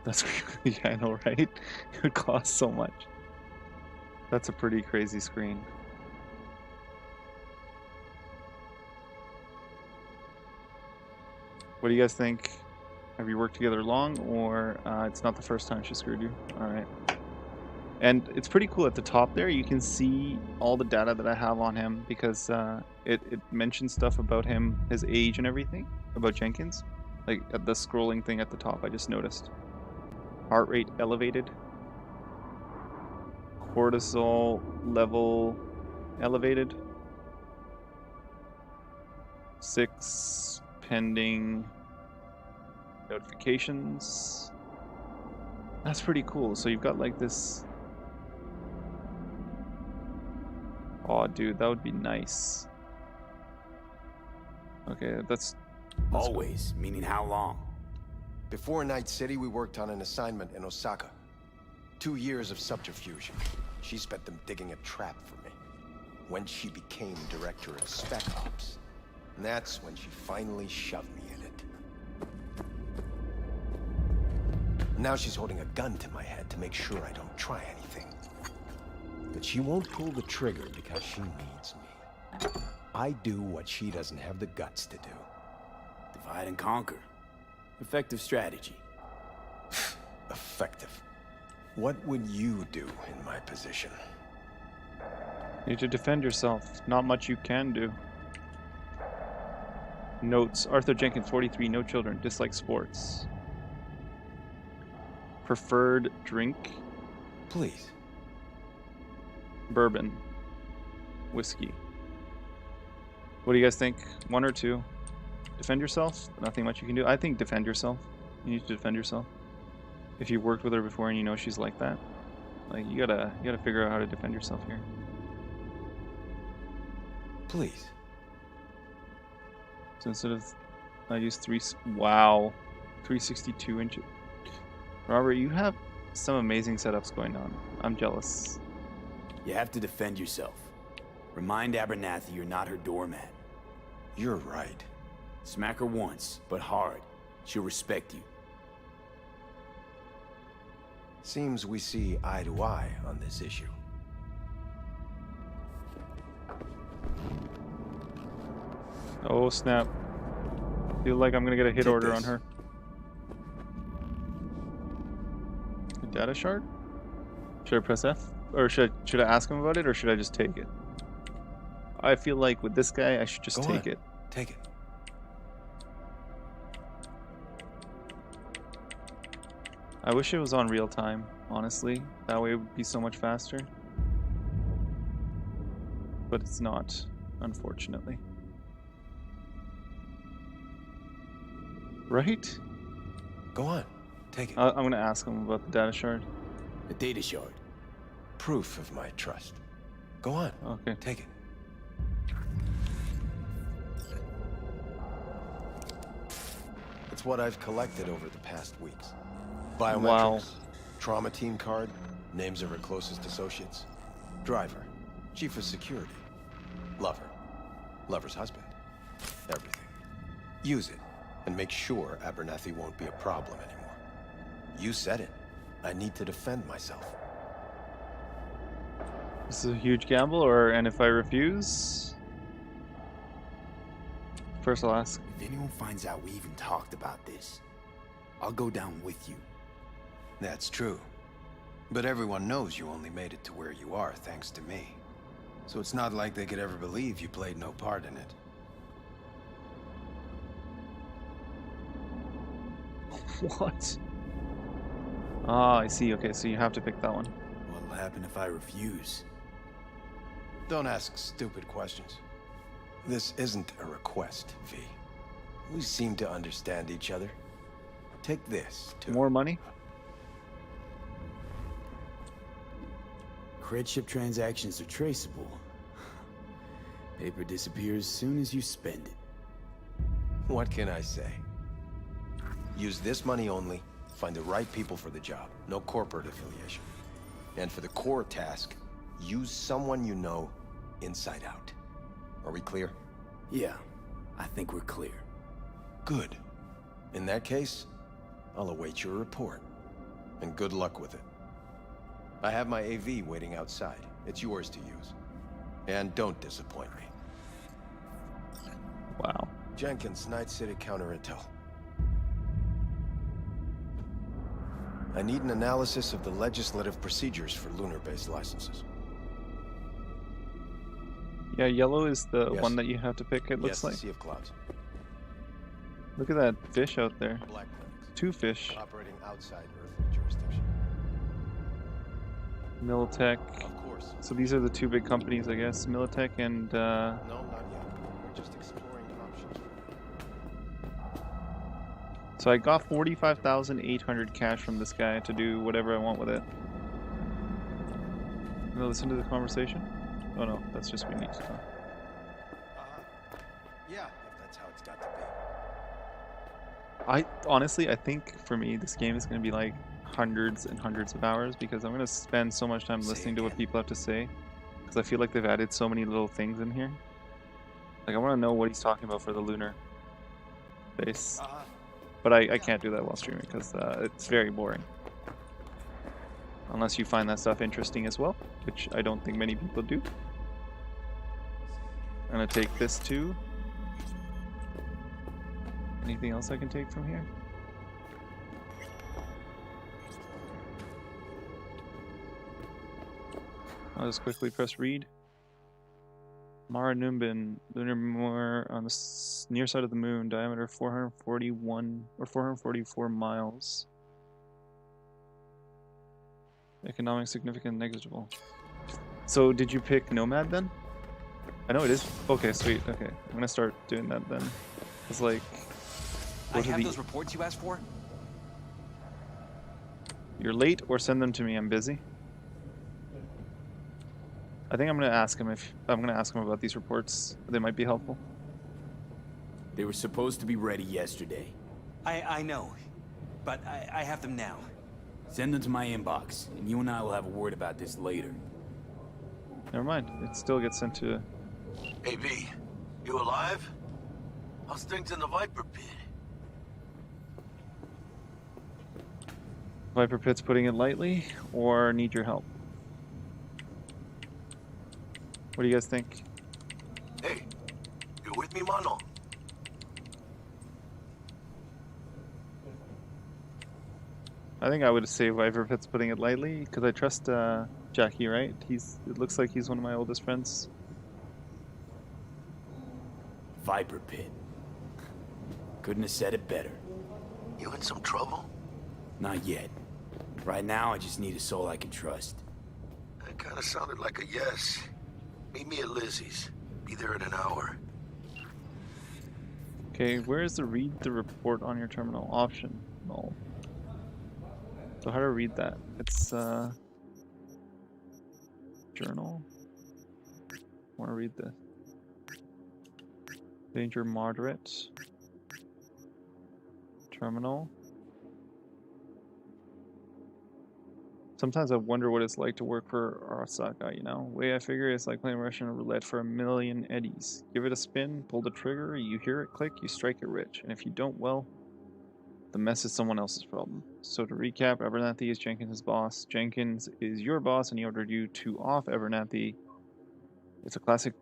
That's yeah, I know, right? It would cost so much. That's a pretty crazy screen. What do you guys think? Have you worked together long, or it's not the first time she screwed you? All right. And it's pretty cool at the top there. You can see all the data that I have on him because it mentions stuff about him, his age and everything, about Jenkins. Like at the scrolling thing at the top, I just noticed. Heart rate elevated. Cortisol level elevated. 6 pending notifications. That's pretty cool. So you've got like this. Oh, dude, that would be nice. Okay, that's always, meaning how long? Before Night City, we worked on an assignment in Osaka. 2 years of subterfuge. She spent them digging a trap for me. When she became director of Spec Ops. And that's when she finally shoved me in it. Now she's holding a gun to my head to make sure I don't try anything. But she won't pull the trigger because she needs me. I do what she doesn't have the guts to do. Divide and conquer. Effective strategy. Effective. What would you do in my position? You need to defend yourself. Not much you can do. Notes. Arthur Jenkins, 43, no children, dislikes sports. Preferred drink? Please. Bourbon. Whiskey. What do you guys think? 1 or 2? Defend yourself? Nothing much you can do. I think defend yourself. You need to defend yourself. If you've worked with her before and you know she's like that, like you gotta figure out how to defend yourself here. Please. So instead of, I use 362 inches. Robert, you have some amazing setups going on. I'm jealous. You have to defend yourself. Remind Abernathy you're not her doormat. You're right. Smack her once, but hard. She'll respect you. Seems we see eye to eye on this issue. Oh snap. Feel like I'm gonna get a hit order on her. A data shard? Should I press F? Or should I ask him about it, or should I just take it? I feel like with this guy, I should just take it. Take it. I wish it was on real time, honestly. That way it would be so much faster. But it's not, unfortunately. Right? Go on. Take it. I'm gonna ask him about the data shard. The data shard. Proof of my trust. Go on. Okay. Take it. It's what I've collected over the past weeks. Biometrics, Wow. trauma team card, names of her closest associates, driver, chief of security, lover, lover's husband, everything. Use it, and make sure Abernathy won't be a problem anymore. You said it. I need to defend myself. This is a huge gamble, and if I refuse? First I'll ask. If anyone finds out we even talked about this, I'll go down with you. That's true. But everyone knows you only made it to where you are thanks to me. So it's not like they could ever believe you played no part in it. What? Ah, I see. Okay, so you have to pick that one. What'll happen if I refuse? Don't ask stupid questions. This isn't a request, V. We seem to understand each other. Take this, too. More money? Cred ship transactions are traceable. Paper disappears as soon as you spend it. What can I say? Use this money only, find the right people for the job, no corporate affiliation. And for the core task, use someone you know inside out. Are we clear? Yeah, I think we're clear. Good. In that case, I'll await your report. And good luck with it. I have my AV waiting outside. It's yours to use. And don't disappoint me. Wow. Jenkins, Night City Counter Intel. I need an analysis of the legislative procedures for lunar-based licenses. Yeah, yellow is the Yes. one that you have to pick, it looks Yes, like. Sea of Clouds. Look at that fish out there. Black clinics. 2 fish. Operating outside earthly jurisdiction. Militech. Of course. So these are the 2 big companies, I guess. Militech and No, not yet. We're just exploring options. so I got 45,800 cash from this guy to do whatever I want with it. You gonna listen to the conversation? Oh no, that's just me. Yeah, if that's how it's got to be. I honestly, I think for me, this game is gonna be like hundreds and hundreds of hours because I'm gonna spend so much time listening to what people have to say because I feel like they've added so many little things in here. Like I want to know what he's talking about for the lunar base, but I can't do that while streaming because it's very boring. Unless you find that stuff interesting as well, which I don't think many people do. I'm gonna take this too. Anything else I can take from here? I'll just quickly press read. Mara Numbin, lunar moor on the near side of the moon, diameter 441 or 444 miles. Economic significant negligible. So did you pick Nomad then? I know it is. Okay, sweet. Okay, I'm gonna start doing that then. It's like. I have those reports you asked for. You're late, or send them to me. I'm busy. I think I'm gonna ask him about these reports. They might be helpful. They were supposed to be ready yesterday. I know, but I have them now. Send them to my inbox, and you and I will have a word about this later. Never mind. It still gets sent to. Hey, V, you alive? How's things in the Viper Pit? Viper Pit's putting it lightly, or need your help? What do you guys think? Hey, you with me, mano? I think I would say Viper Pit's putting it lightly, because I trust Jackie, right? It looks like he's one of my oldest friends. Viper Pit. Couldn't have said it better. You in some trouble? Not yet. Right now, I just need a soul I can trust. That kind of sounded like a yes. Meet me at Lizzie's. Be there in an hour. Okay, where is the read the report on your terminal option? No. So how to read that? It's journal. I want to read this. Danger moderate. Terminal. Sometimes I wonder what it's like to work for Arasaka, you know? The way I figure it's like playing Russian roulette for a million eddies. Give it a spin, pull the trigger, you hear it click, you strike it rich. And if you don't, well, The mess is someone else's problem. So to recap, Abernathy is Jenkins' boss. Jenkins is your boss, and he ordered you to off Abernathy. It's a classic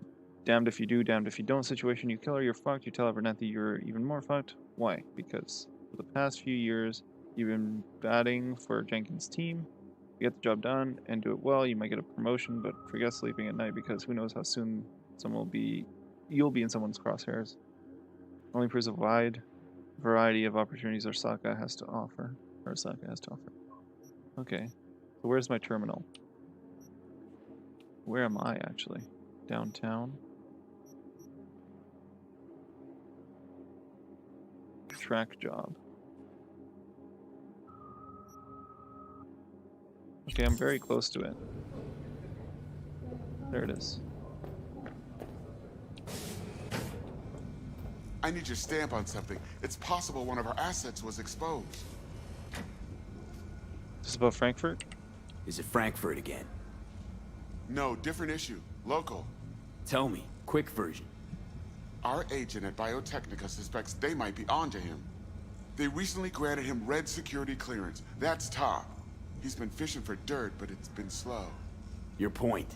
damned if you do, damned if you don't situation. You kill her, you're fucked. You tell Abernathy you're even more fucked. Why? Because for the past few years, you've been batting for Jenkins' team. You get the job done and do it well, you might get a promotion, but forget sleeping at night because who knows how soon you'll be in someone's crosshairs. Only proves a wide variety of opportunities Arasaka has to offer. Okay, so where's my terminal? Where am I actually? Downtown. Track job. Okay, I'm very close to it. There it is. I need your stamp on something. It's possible one of our assets was exposed. Is this about Frankfurt? Is it Frankfurt again? No, different issue. Local. Tell me, quick version. Our agent at Biotechnica suspects they might be onto him. They recently granted him red security clearance. That's top. He's been fishing for dirt, but it's been slow. Your point?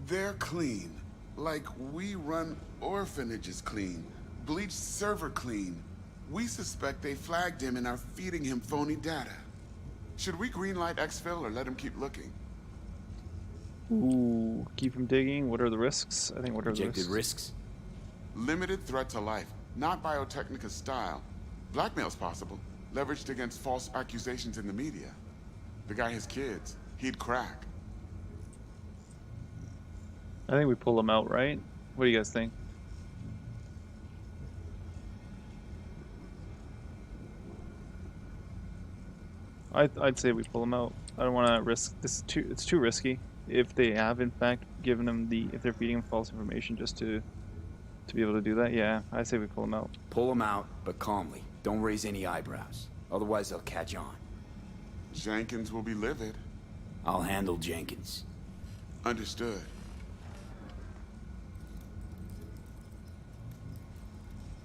They're clean. Like we run orphanages clean. Bleached server clean. We suspect they flagged him and are feeding him phony data. Should we greenlight exfil or let him keep looking? Ooh, keep him digging. What are the risks? I think what are the Projected risks? Limited threat to life. Not Biotechnica's style. Blackmail's possible. Leveraged against false accusations in the media. The guy has kids. He'd crack. I think we pull him out, right? What do you guys think? I'd say we pull him out. I don't want to risk this. It's too risky. If they have in fact given him if they're feeding him false information just to be able to do that, yeah, I say we pull him out. Pull him out, but calmly. Don't raise any eyebrows. Otherwise, they'll catch on. Jenkins will be livid. I'll handle Jenkins. Understood.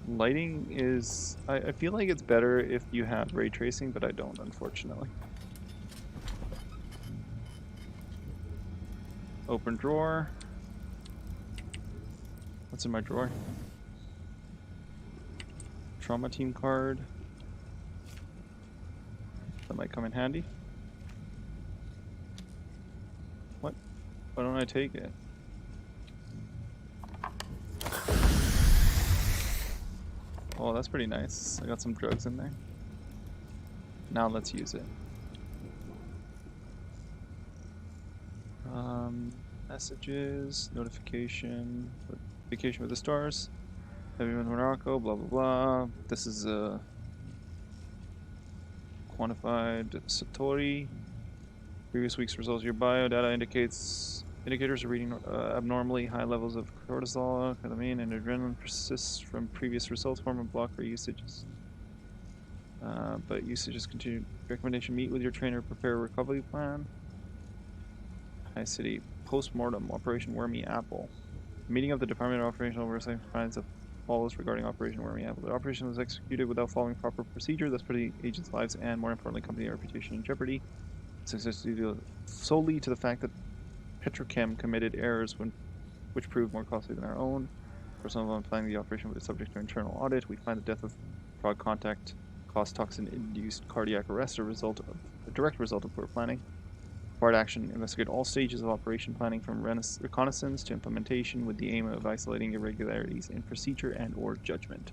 Lighting is... I feel like it's better if you have ray tracing, but I don't, unfortunately. Open drawer. What's in my drawer? Trauma team card. That might come in handy. What? Why don't I take it? Oh, that's pretty nice. I got some drugs in there. Now let's use it. Messages, notification, vacation with the stars, heavy in Morocco, blah blah blah. This is a quantified Satori. Previous week's results of your bio data indicators are reading abnormally high levels of cortisol, ketamine, and adrenaline persists from previous results. Form of blocker usages. But usages continued. Recommendation: meet with your trainer, prepare a recovery plan. High City post-mortem Operation Wormy Apple. Meeting of the Department of Operational Oversight finds as follows regarding Operation Wormy Apple. The operation was executed without following proper procedure, thus putting agents' lives and, more importantly, company reputation in jeopardy. Success due solely to the fact that Petrochem committed errors which proved more costly than our own. For some of them, planning the operation was subject to internal audit. We find the death of fraud contact caused toxin-induced cardiac arrest a direct result of poor planning. Part action: investigate all stages of operation planning from reconnaissance to implementation with the aim of isolating irregularities in procedure and/or judgment.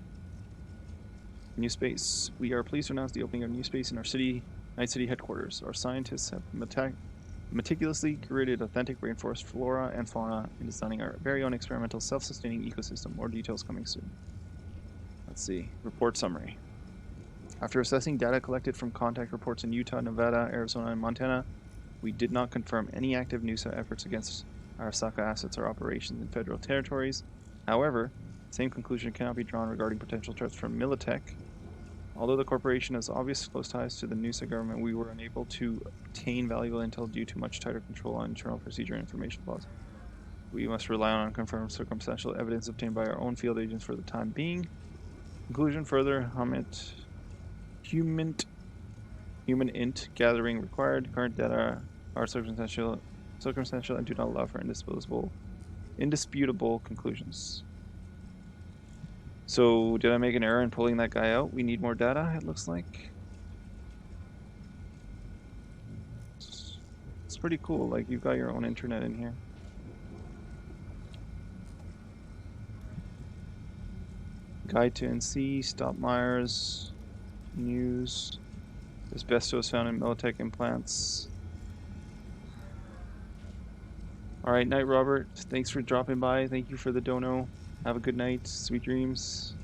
New space. We are pleased to announce the opening of new space in our Night City headquarters. Our scientists have meticulously curated authentic rainforest flora and fauna in designing our very own experimental self-sustaining ecosystem. More details coming soon. Let's see. Report summary. After assessing data collected from contact reports in Utah, Nevada, Arizona, and Montana, we did not confirm any active NUSA efforts against Arasaka assets or operations in federal territories. However, the same conclusion cannot be drawn regarding potential threats from Militech. Although the corporation has obvious close ties to the NUSA government, we were unable to obtain valuable intel due to much tighter control on internal procedure and information laws. We must rely on unconfirmed circumstantial evidence obtained by our own field agents for the time being. Conclusion: further, Hamid Human int gathering required. Current data are circumstantial and do not allow for indisputable conclusions. So, did I make an error in pulling that guy out? We need more data, it looks like. It's pretty cool, like you've got your own internet in here. Guide to NC, Stop Myers, News, Asbestos found in Militech implants. Alright, night Robert, thanks for dropping by, thank you for the dono. Have a good night, sweet dreams.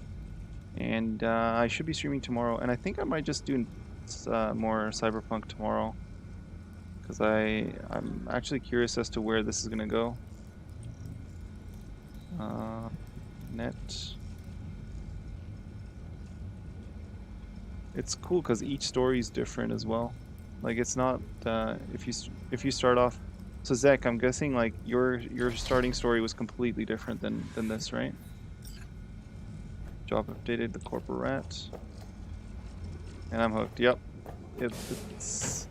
And I should be streaming tomorrow, and I think I might just do more Cyberpunk tomorrow. Because I'm actually curious as to where this is going to go. Net. It's cool because each story is different as well. Like it's not if you start off. So Zek, I'm guessing like your starting story was completely different than this, right? Job updated, the corporate rat. And I'm hooked. Yep. It's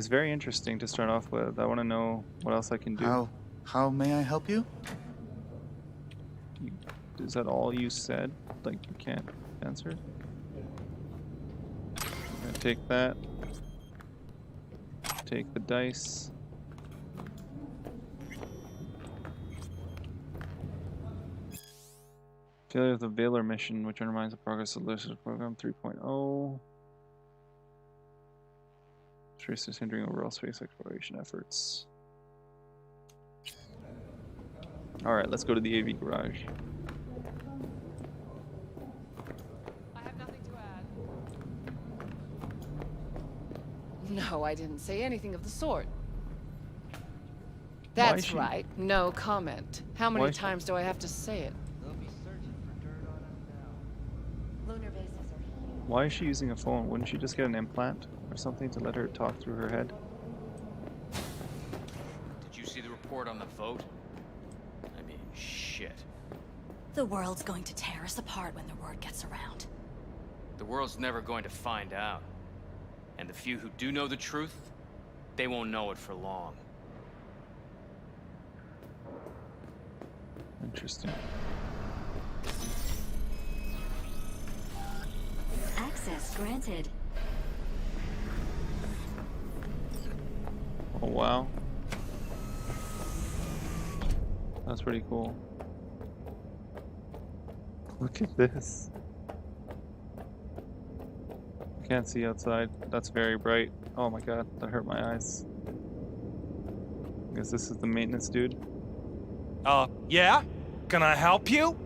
very interesting to start off with. I want to know what else I can do. How may I help you? Is that all you said? Like you can't answer? I'm gonna take that. Take the dice. Failure of the Valor mission, which undermines the progress of the Lucid program 3.0. Trace is hindering overall space exploration efforts. Alright, let's go to the AV garage. I have nothing to add. No, I didn't say anything of the sort. That's right, no comment. How many times do I have to say it? Why is she using a phone? Wouldn't she just get an implant or something to let her talk through her head? Did you see the report on the vote? I mean, shit. The world's going to tear us apart when the word gets around. The world's never going to find out. And the few who do know the truth, they won't know it for long. Interesting. Access granted. Oh wow. That's pretty cool. Look at this. Can't see outside. That's very bright. Oh my god, that hurt my eyes. I guess this is the maintenance dude. Yeah? Can I help you?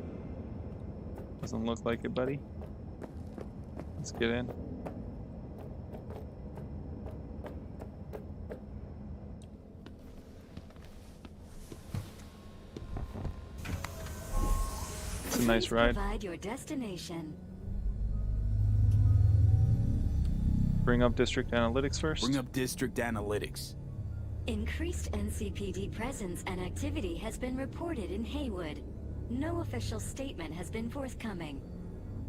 Doesn't look like it, buddy. Let's get in. It's a nice ride. Provide your destination. Bring up district analytics first. Bring up district analytics. Increased NCPD presence and activity has been reported in Haywood. No official statement has been forthcoming.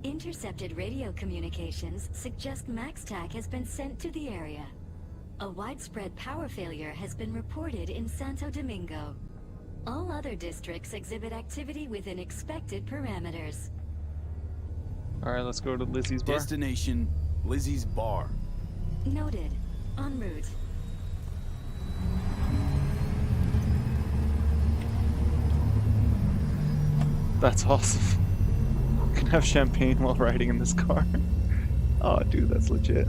Intercepted radio communications suggest MaxTac has been sent to the area. A widespread power failure has been reported in Santo Domingo. All other districts exhibit activity within expected parameters. Alright, let's go to Lizzie's bar. Destination, Lizzie's bar. Noted. En route. That's awesome. Can have champagne while riding in this car. Oh, dude, that's legit.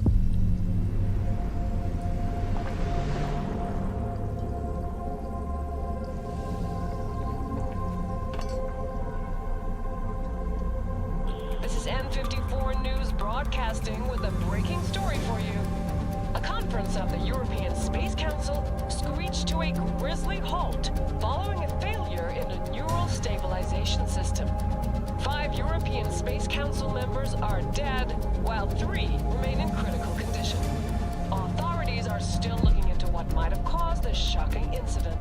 This is N54 News broadcasting with a breaking story for you. A conference of the European Space Council screeched to a grisly halt following a failure in a neural stabilization system. 5 European Space Council members are dead, while 3 remain in critical condition. Authorities are still looking into what might have caused this shocking incident.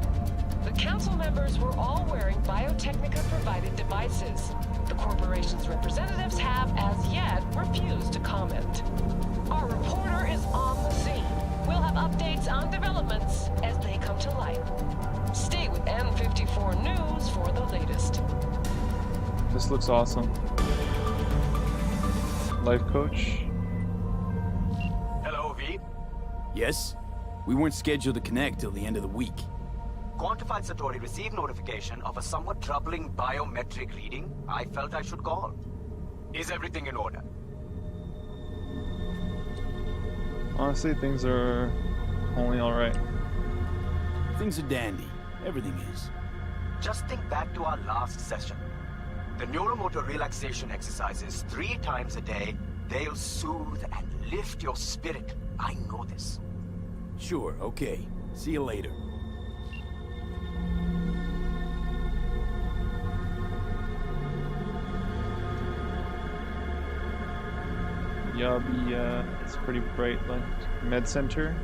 The council members were all wearing Biotechnica-provided devices. The corporation's representatives have, as yet, refused to comment. on developments as they come to light. Stay with N54 News for the latest. This looks awesome. Life coach. Hello, V. Yes? We weren't scheduled to connect till the end of the week. Quantified Satori received notification of a somewhat troubling biometric reading. I felt I should call. Is everything in order? Honestly, things are only alright. Things are dandy. Everything is. Just think back to our last session. The neuromotor relaxation exercises 3 times a day. They'll soothe and lift your spirit. I know this. Sure, okay. See you later. Yabi, it's pretty bright light. Med center.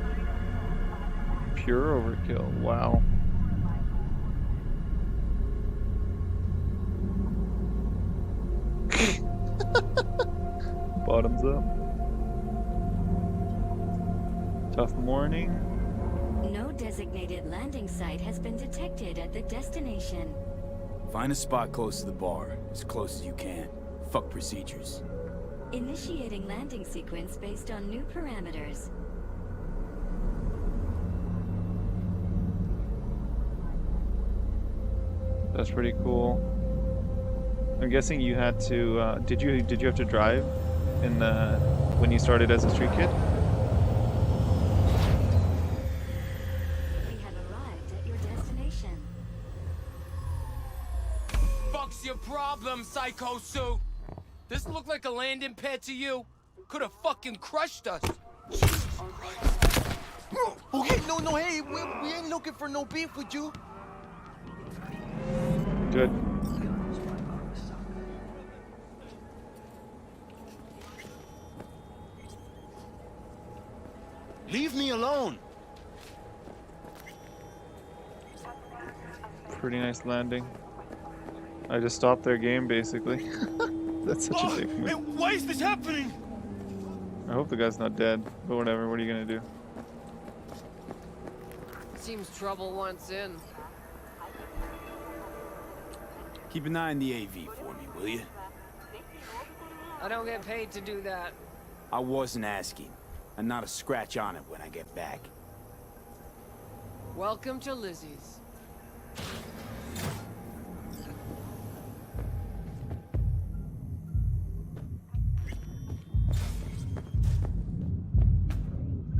Pure overkill. Wow. Bottoms up. Tough morning. No designated landing site has been detected at the destination. Find a spot close to the bar, as close as you can. Fuck procedures. Initiating landing sequence based on new parameters. That's pretty cool. I'm guessing you had to. Did you have to drive in when you started as a street kid? We have arrived at your destination. Fuck's your problem, Psycho Suit? This look like a landing pad to you? Could have fucking crushed us. Okay, no, hey, we ain't looking for no beef with you. Good. Leave me alone. Pretty nice landing. I just stopped their game basically. That's such a dick move. Why is this happening? I hope the guy's not dead, but whatever. What are you gonna do? Seems trouble once in. Keep an eye on the AV for me, will you? I don't get paid to do that. I wasn't asking. And not a scratch on it when I get back. Welcome to Lizzie's.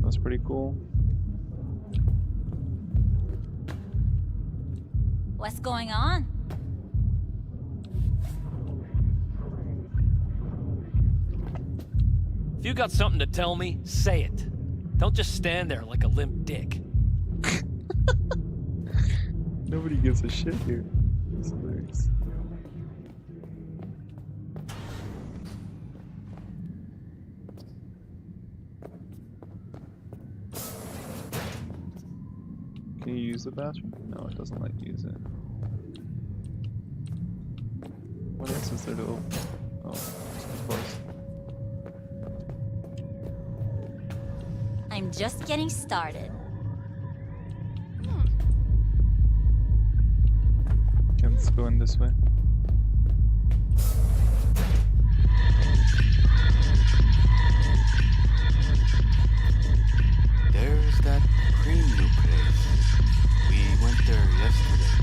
That's pretty cool. What's going on? If you got something to tell me, say it. Don't just stand there like a limp dick. Nobody gives a shit here. It's hilarious. Can you use the bathroom? No, it doesn't let you use it. What else is there to open? Oh, it's closed. I'm just getting started. Okay, let's go in this way. There's that cream you place. We went there yesterday.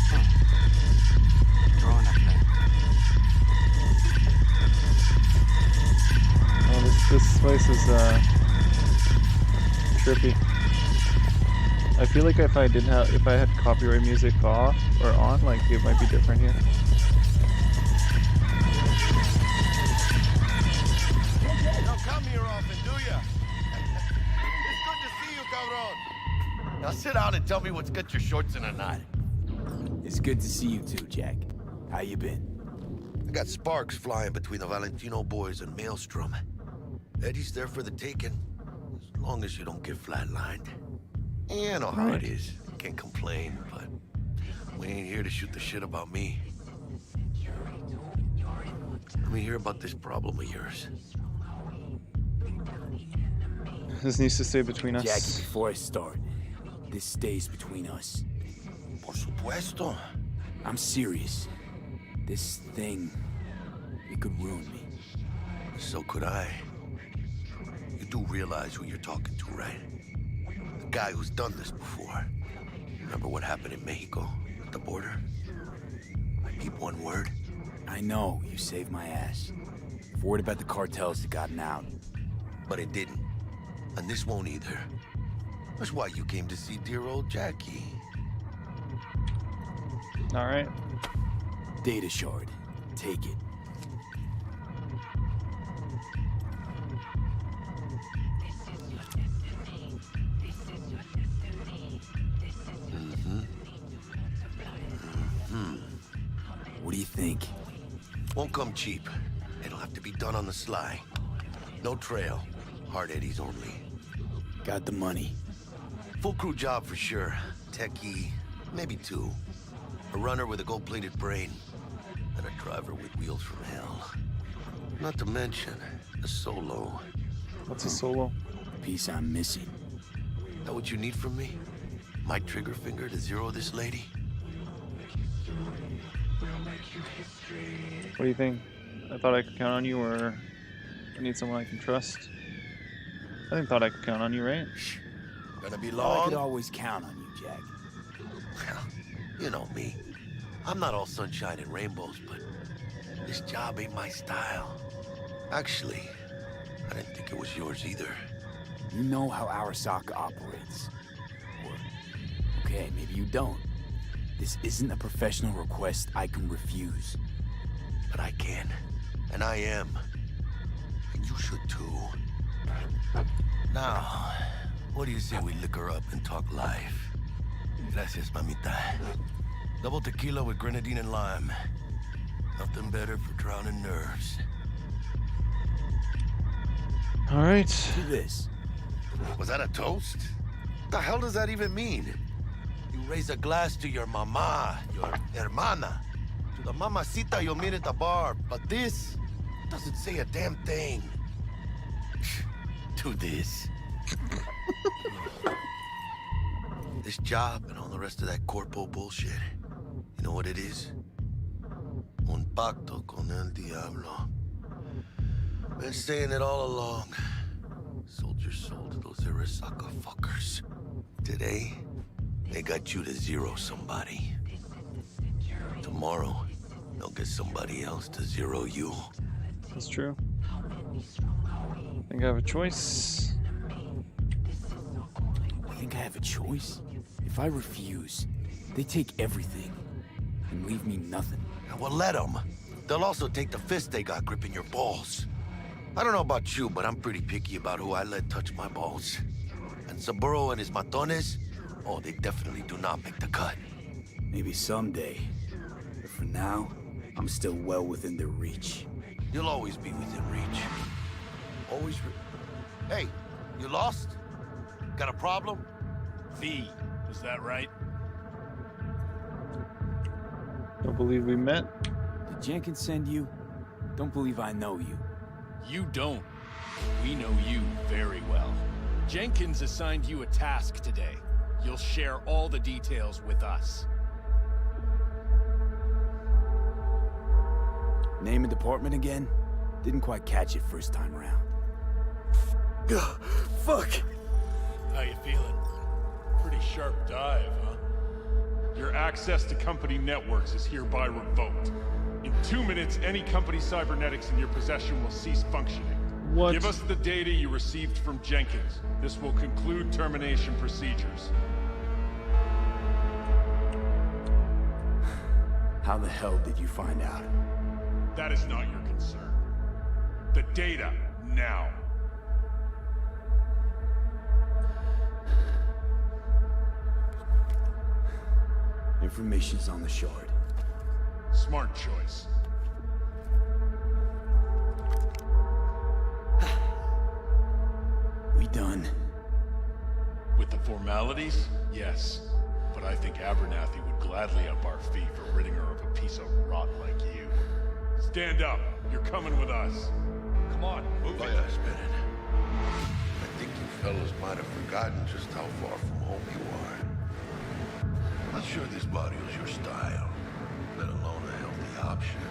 Huh. Drawing a plan. Oh, this place is trippy. I feel like if I had copyright music off or on, like it might be different here. You don't come here often, do ya? It's good to see you, cabron. Now sit down and tell me what's got your shorts in a knot. It's good to see you too, Jack. How you been? I got sparks flying between the Valentino boys and Maelstrom. Eddie's there for the taking, as long as you don't get flatlined. Yeah, I know how it is. Can't complain, but we ain't here to shoot the shit about me. Let me hear about this problem of yours. This needs to stay between us. Jackie, before I start, this stays between us. Por supuesto. I'm serious. This thing, it could ruin me. So could I. You do realize who you're talking to, right? The guy who's done this before. Remember what happened in Mexico, at the border? I keep one word. I know, you saved my ass. I've worried about the cartels that gotten out. But it didn't. And this won't either. That's why you came to see dear old Jackie. Alright. Data shard. Take it. What do you think? Won't come cheap. It'll have to be done on the sly. No trail. Hard eddies only. Got the money. Full crew job for sure. Techie, maybe two. A runner with a gold-plated brain. And a driver with wheels from hell. Not to mention, a solo. What's a solo? The piece I'm missing. That what you need from me? My trigger finger to zero this lady? What do you think? I thought I could count on you, or I need someone I can trust. I thought I could count on you, right? Gonna be Well, I long? could always count on you, Jack. Well, you know me. I'm not all sunshine and rainbows, but this job ain't my style. Actually, I didn't think it was yours either. You know how Arasaka operates. Or, okay, maybe you don't. This isn't a professional request I can refuse. But I can. And I am. And you should too. Now, what do you say we liquor up and talk life? Gracias, mamita. Double tequila with grenadine and lime. Nothing better for drowning nerves. Alright. Do this. Was that a toast? What the hell does that even mean? You raise a glass to your mama, your hermana, to the mamacita you'll meet at the bar, but this doesn't say a damn thing. Do this. This job and all the rest of that corpo bullshit, you know what it is? Un pacto con el diablo. Been saying it all along. Sold your soul to those Arasaka fuckers. Today, they got you to zero somebody. Tomorrow, they'll get somebody else to zero you. That's true. I think I have a choice. I think I have a choice? If I refuse, they take everything and leave me nothing. Well, let them. They'll also take the fist they got gripping your balls. I don't know about you, but I'm pretty picky about who I let touch my balls. And Saburo and his matones, oh, they definitely do not make the cut. Maybe someday. But for now, I'm still well within their reach. You'll always be within reach. Always Hey, you lost? Got a problem? V, is that right? Don't believe we met. Did Jenkins send you? Don't believe I know you. You don't. We know you very well. Jenkins assigned you a task today. You'll share all the details with us. Name and department again? Didn't quite catch it first time around. Fuck! How you feeling? Pretty sharp dive, huh? Your access to company networks is hereby revoked. In 2 minutes, any company cybernetics in your possession will cease functioning. What? Give us the data you received from Jenkins. This will conclude termination procedures. How the hell did you find out? That is not your concern. The data, now. Information's on the shard. Smart choice. We done? With the formalities, yes. But I think Abernathy would gladly up our fee for ridding her of a piece of rot like you. Stand up. You're coming with us. Come on, move it. Vaya, esperen. think you fellas might have forgotten just how far from home you are. Not sure this body was your style, let alone a healthy option.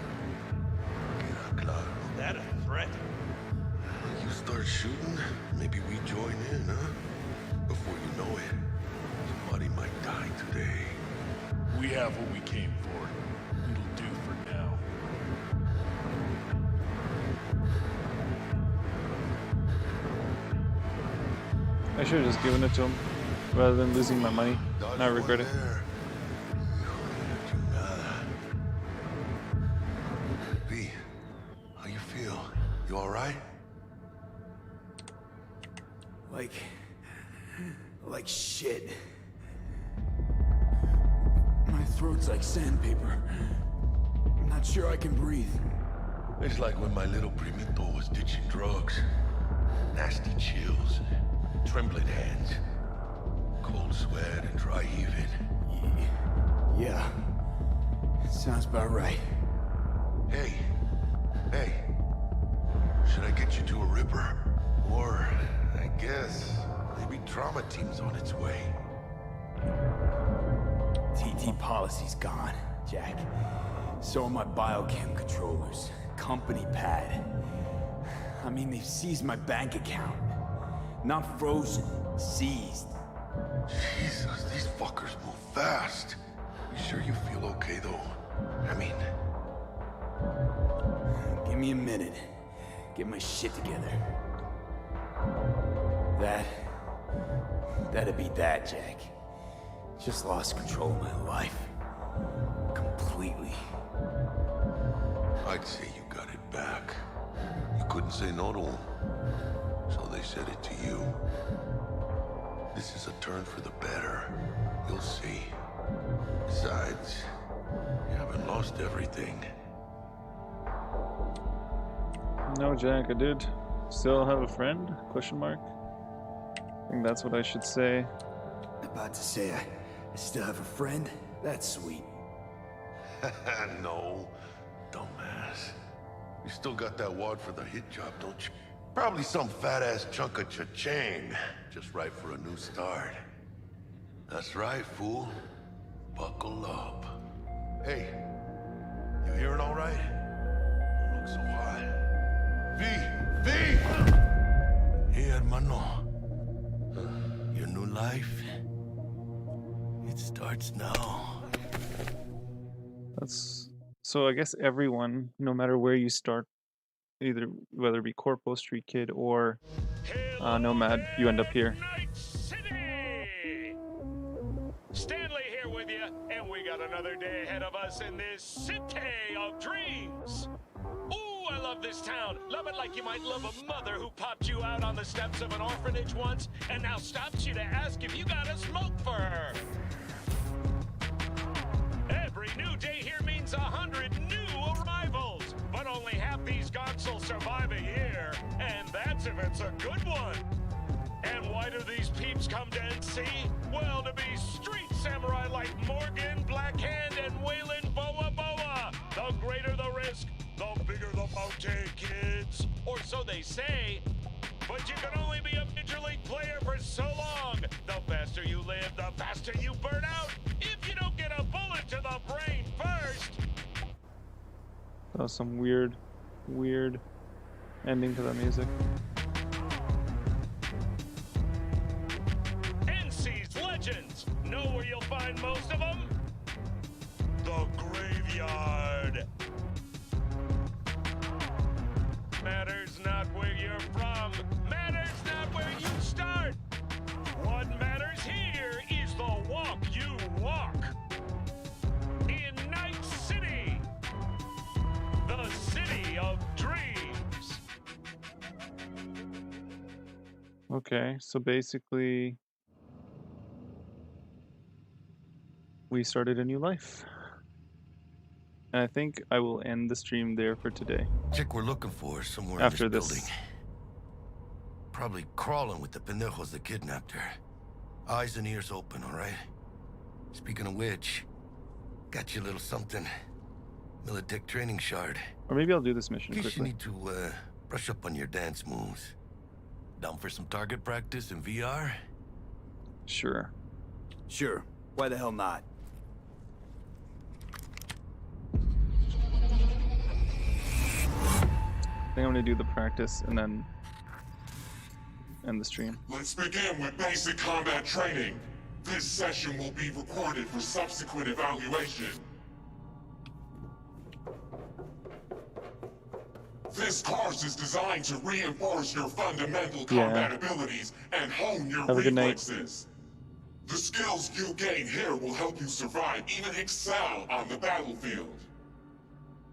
Queda claro. Is that a threat? You start shooting, maybe we join in, huh? Before you know it, somebody might die today. We have what we came for. It'll do for now. I should have just given it to him rather than losing my money. I regret it. V, how you feel? You alright? Like shit. My throat's like sandpaper. I'm not sure I can breathe. It's like when my little primito was ditching drugs. Nasty chills, trembling hands, cold sweat and dry heaving. Yeah. Sounds about right. Hey. Should I get you to a Ripper? Or, I guess, maybe trauma team's on its way. TT policy's gone, Jack. So are my biochem controllers. Company pad. I mean, they've seized my bank account. Not frozen, seized. Jesus, these fuckers move fast. You sure you feel okay, though? I mean... Give me a minute. Get my shit together. That'd be that, Jack. Just lost control of my life. Completely. I'd say you got it back. You couldn't say no to them. So they said it to you. This is a turn for the better. You'll see. Besides, you haven't lost everything. No, Jack, I did. Still have a friend? Question mark. I think that's what I should say. About to say I still have a friend? That's sweet. No, dumbass. You still got that wad for the hit job, don't you? Probably some fat-ass chunk of cha-ching. Just right for a new start. That's right, fool. Buckle up. Hey, you hearing all right? Don't look so hot. V! Hey, hermano. Your new life? It starts now. That's so. I guess everyone, no matter where you start, either whether it be Corpo, Street Kid, or Nomad, you end up here. Stanley here with you, and we got another day ahead of us in this city of dreams. Ooh, I love this town. Love it like you might love a mother who popped you out on the steps of an orphanage once and now stops you to ask if you got a smoke for her. Every new day here means 100 new arrivals, but only half these gonks will survive a year, and that's if it's a good one. And why do these peeps come to NC? Well, to be street samurai like Morgan, Blackhand, and Waylon Boa Boa. The greater the risk, the bigger the bounty, kids. Or so they say. But you can only be a Major League player for so long. The faster you live, the faster you burn out. If you don't get a bullet to the brain first. That was some weird ending to that music. NC's legends. Know where you'll find most of them? The graveyard. Matters not where you're from. Matters not where you start. What matters here is the walk you walk. In Night City. The city of dreams. Okay, so basically we started a new life. And I think I will end the stream there for today. Chick we're looking for is somewhere after in this this. building. Probably crawling with the pendejos that kidnapped her. Eyes and ears open, all right? Speaking of which, got you a little something. Militech training shard. Or maybe I'll do this mission In case you quickly. need to brush up on your dance moves. Down for some target practice in VR? Sure. Sure. Why the hell not? I think I'm gonna do the practice and then end the stream. Let's begin with basic combat training. This session will be recorded for subsequent evaluation. This course is designed to reinforce your fundamental combat abilities and hone your Have a good night. reflexes. The skills you gain here will help you survive, even excel on the battlefield.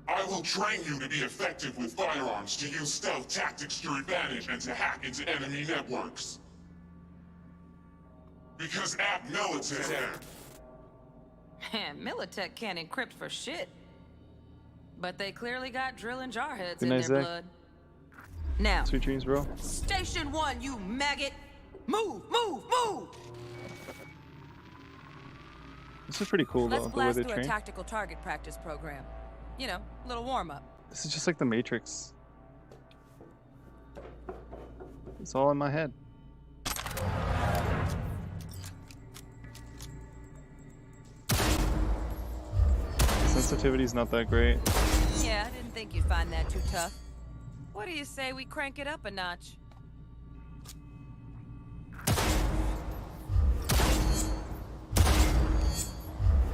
I will train you to be effective with firearms, to use stealth tactics to your advantage, and to hack into enemy networks. Because at Militech... Man, Militech can't encrypt for shit. But they clearly got drill and jar heads Good in night, their Zach. blood. Now, Sweet dreams, bro. Station 1, you maggot! Move, move, move! This is pretty cool Let's though, the way blast they through a train. tactical target practice program. You know, a little warm-up. This is just like the Matrix. It's all in my head. Sensitivity's not that great. Yeah, I didn't think you'd find that too tough. What do you say we crank it up a notch?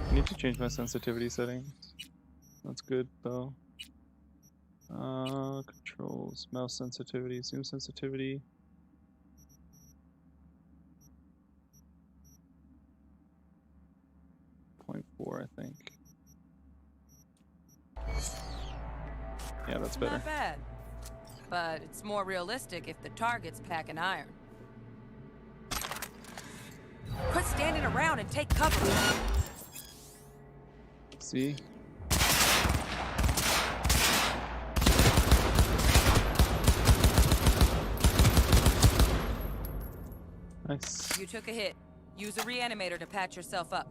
I need to change my sensitivity settings. That's good though. Controls, mouse sensitivity, zoom sensitivity. .4, I think. Yeah, that's better. Not bad. But it's more realistic if the target's packing iron. Quit standing around and take cover. See? Nice. You took a hit. Use a reanimator to patch yourself up.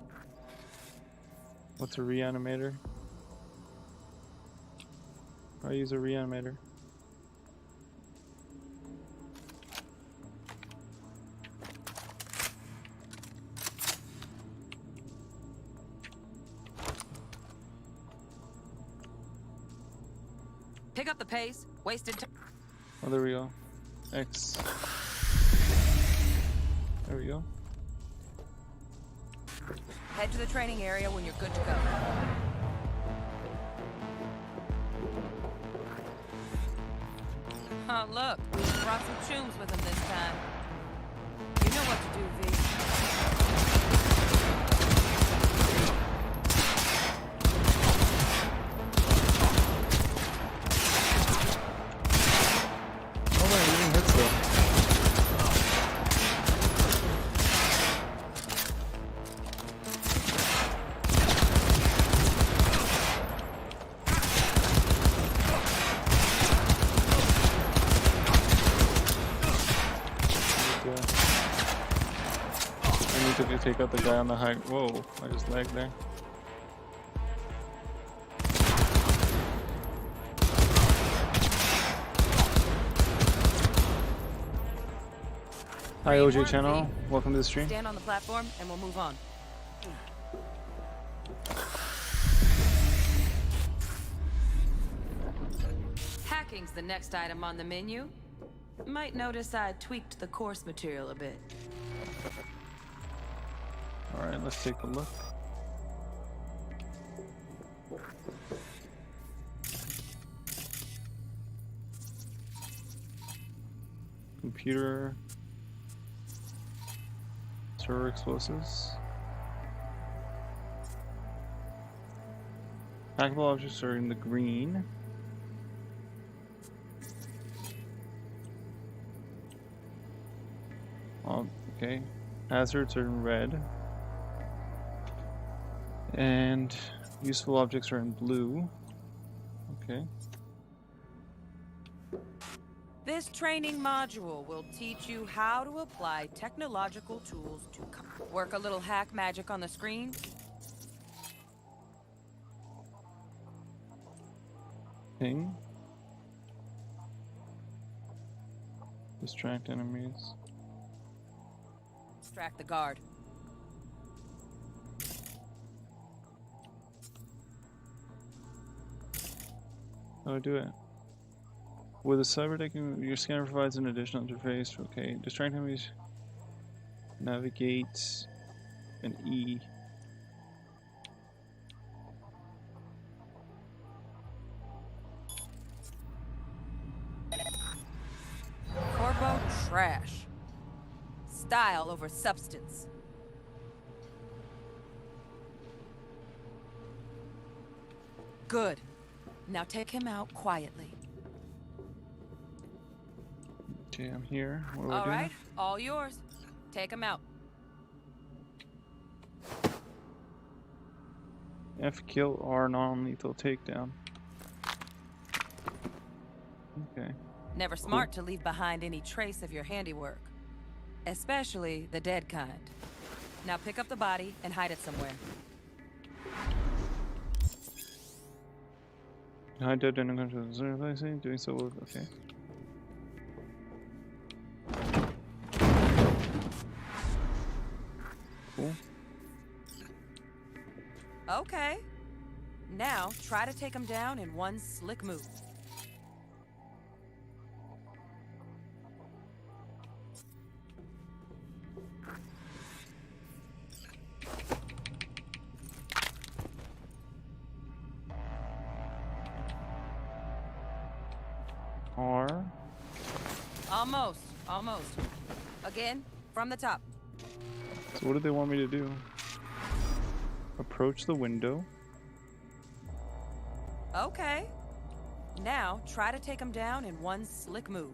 What's a reanimator? I use a reanimator. Pick up the pace. Wasted time. Oh, there we go. X. There we go. Head to the training area when you're good to go. Oh, look. Brought some chooms with him this time. You know what to do, V. Oh man, you didn't hit still. I need to take out the guy on the high. Whoa, I just lagged there. Hi OJ channel, welcome to the stream. Stand on the platform and we'll move on. Hacking's the next item on the menu. Might notice I tweaked the course material a bit. Alright, let's take a look. Computer. Server explosives. Hackable objects are in the green. Okay. Hazards are in red. And useful objects are in blue. Okay. This training module will teach you how to apply technological tools to work a little hack magic on the screen. Ping. Distract enemies. Distract the guard. How do I do it? With a cyberdeck, your scanner provides an additional interface. Okay, distract enemies. Navigate. And E. Corbo trash. Style over substance. Good. Now take him out quietly. Okay, I'm here. What do I All do? right, all yours. Take him out. F kill R non-lethal takedown. Okay. Never smart to leave behind any trace of your handiwork. Especially the dead kind. Now pick up the body and hide it somewhere. Hide dead and unconscious. Doing so will okay. Cool. Okay. Now try to take him down in one slick move. R. Almost. Almost. Again, from the top. So what do they want me to do? Approach the window. Okay. Now try to take him down in one slick move.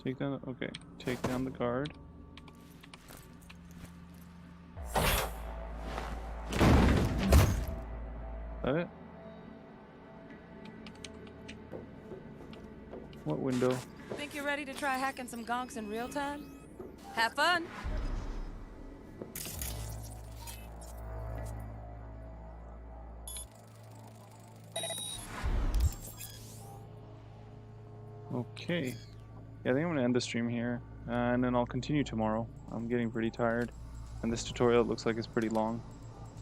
Take down. Okay. Take down the guard. Is that it? What window? Think you're ready to try hacking some gonks in real time? Have fun! Okay. Yeah, I think I'm gonna end the stream here, and then I'll continue tomorrow. I'm getting pretty tired, and this tutorial looks like it's pretty long.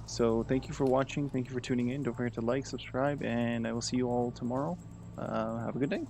So thank you for watching, thank you for tuning in. Don't forget to like, subscribe, and I will see you all tomorrow. Have a good day.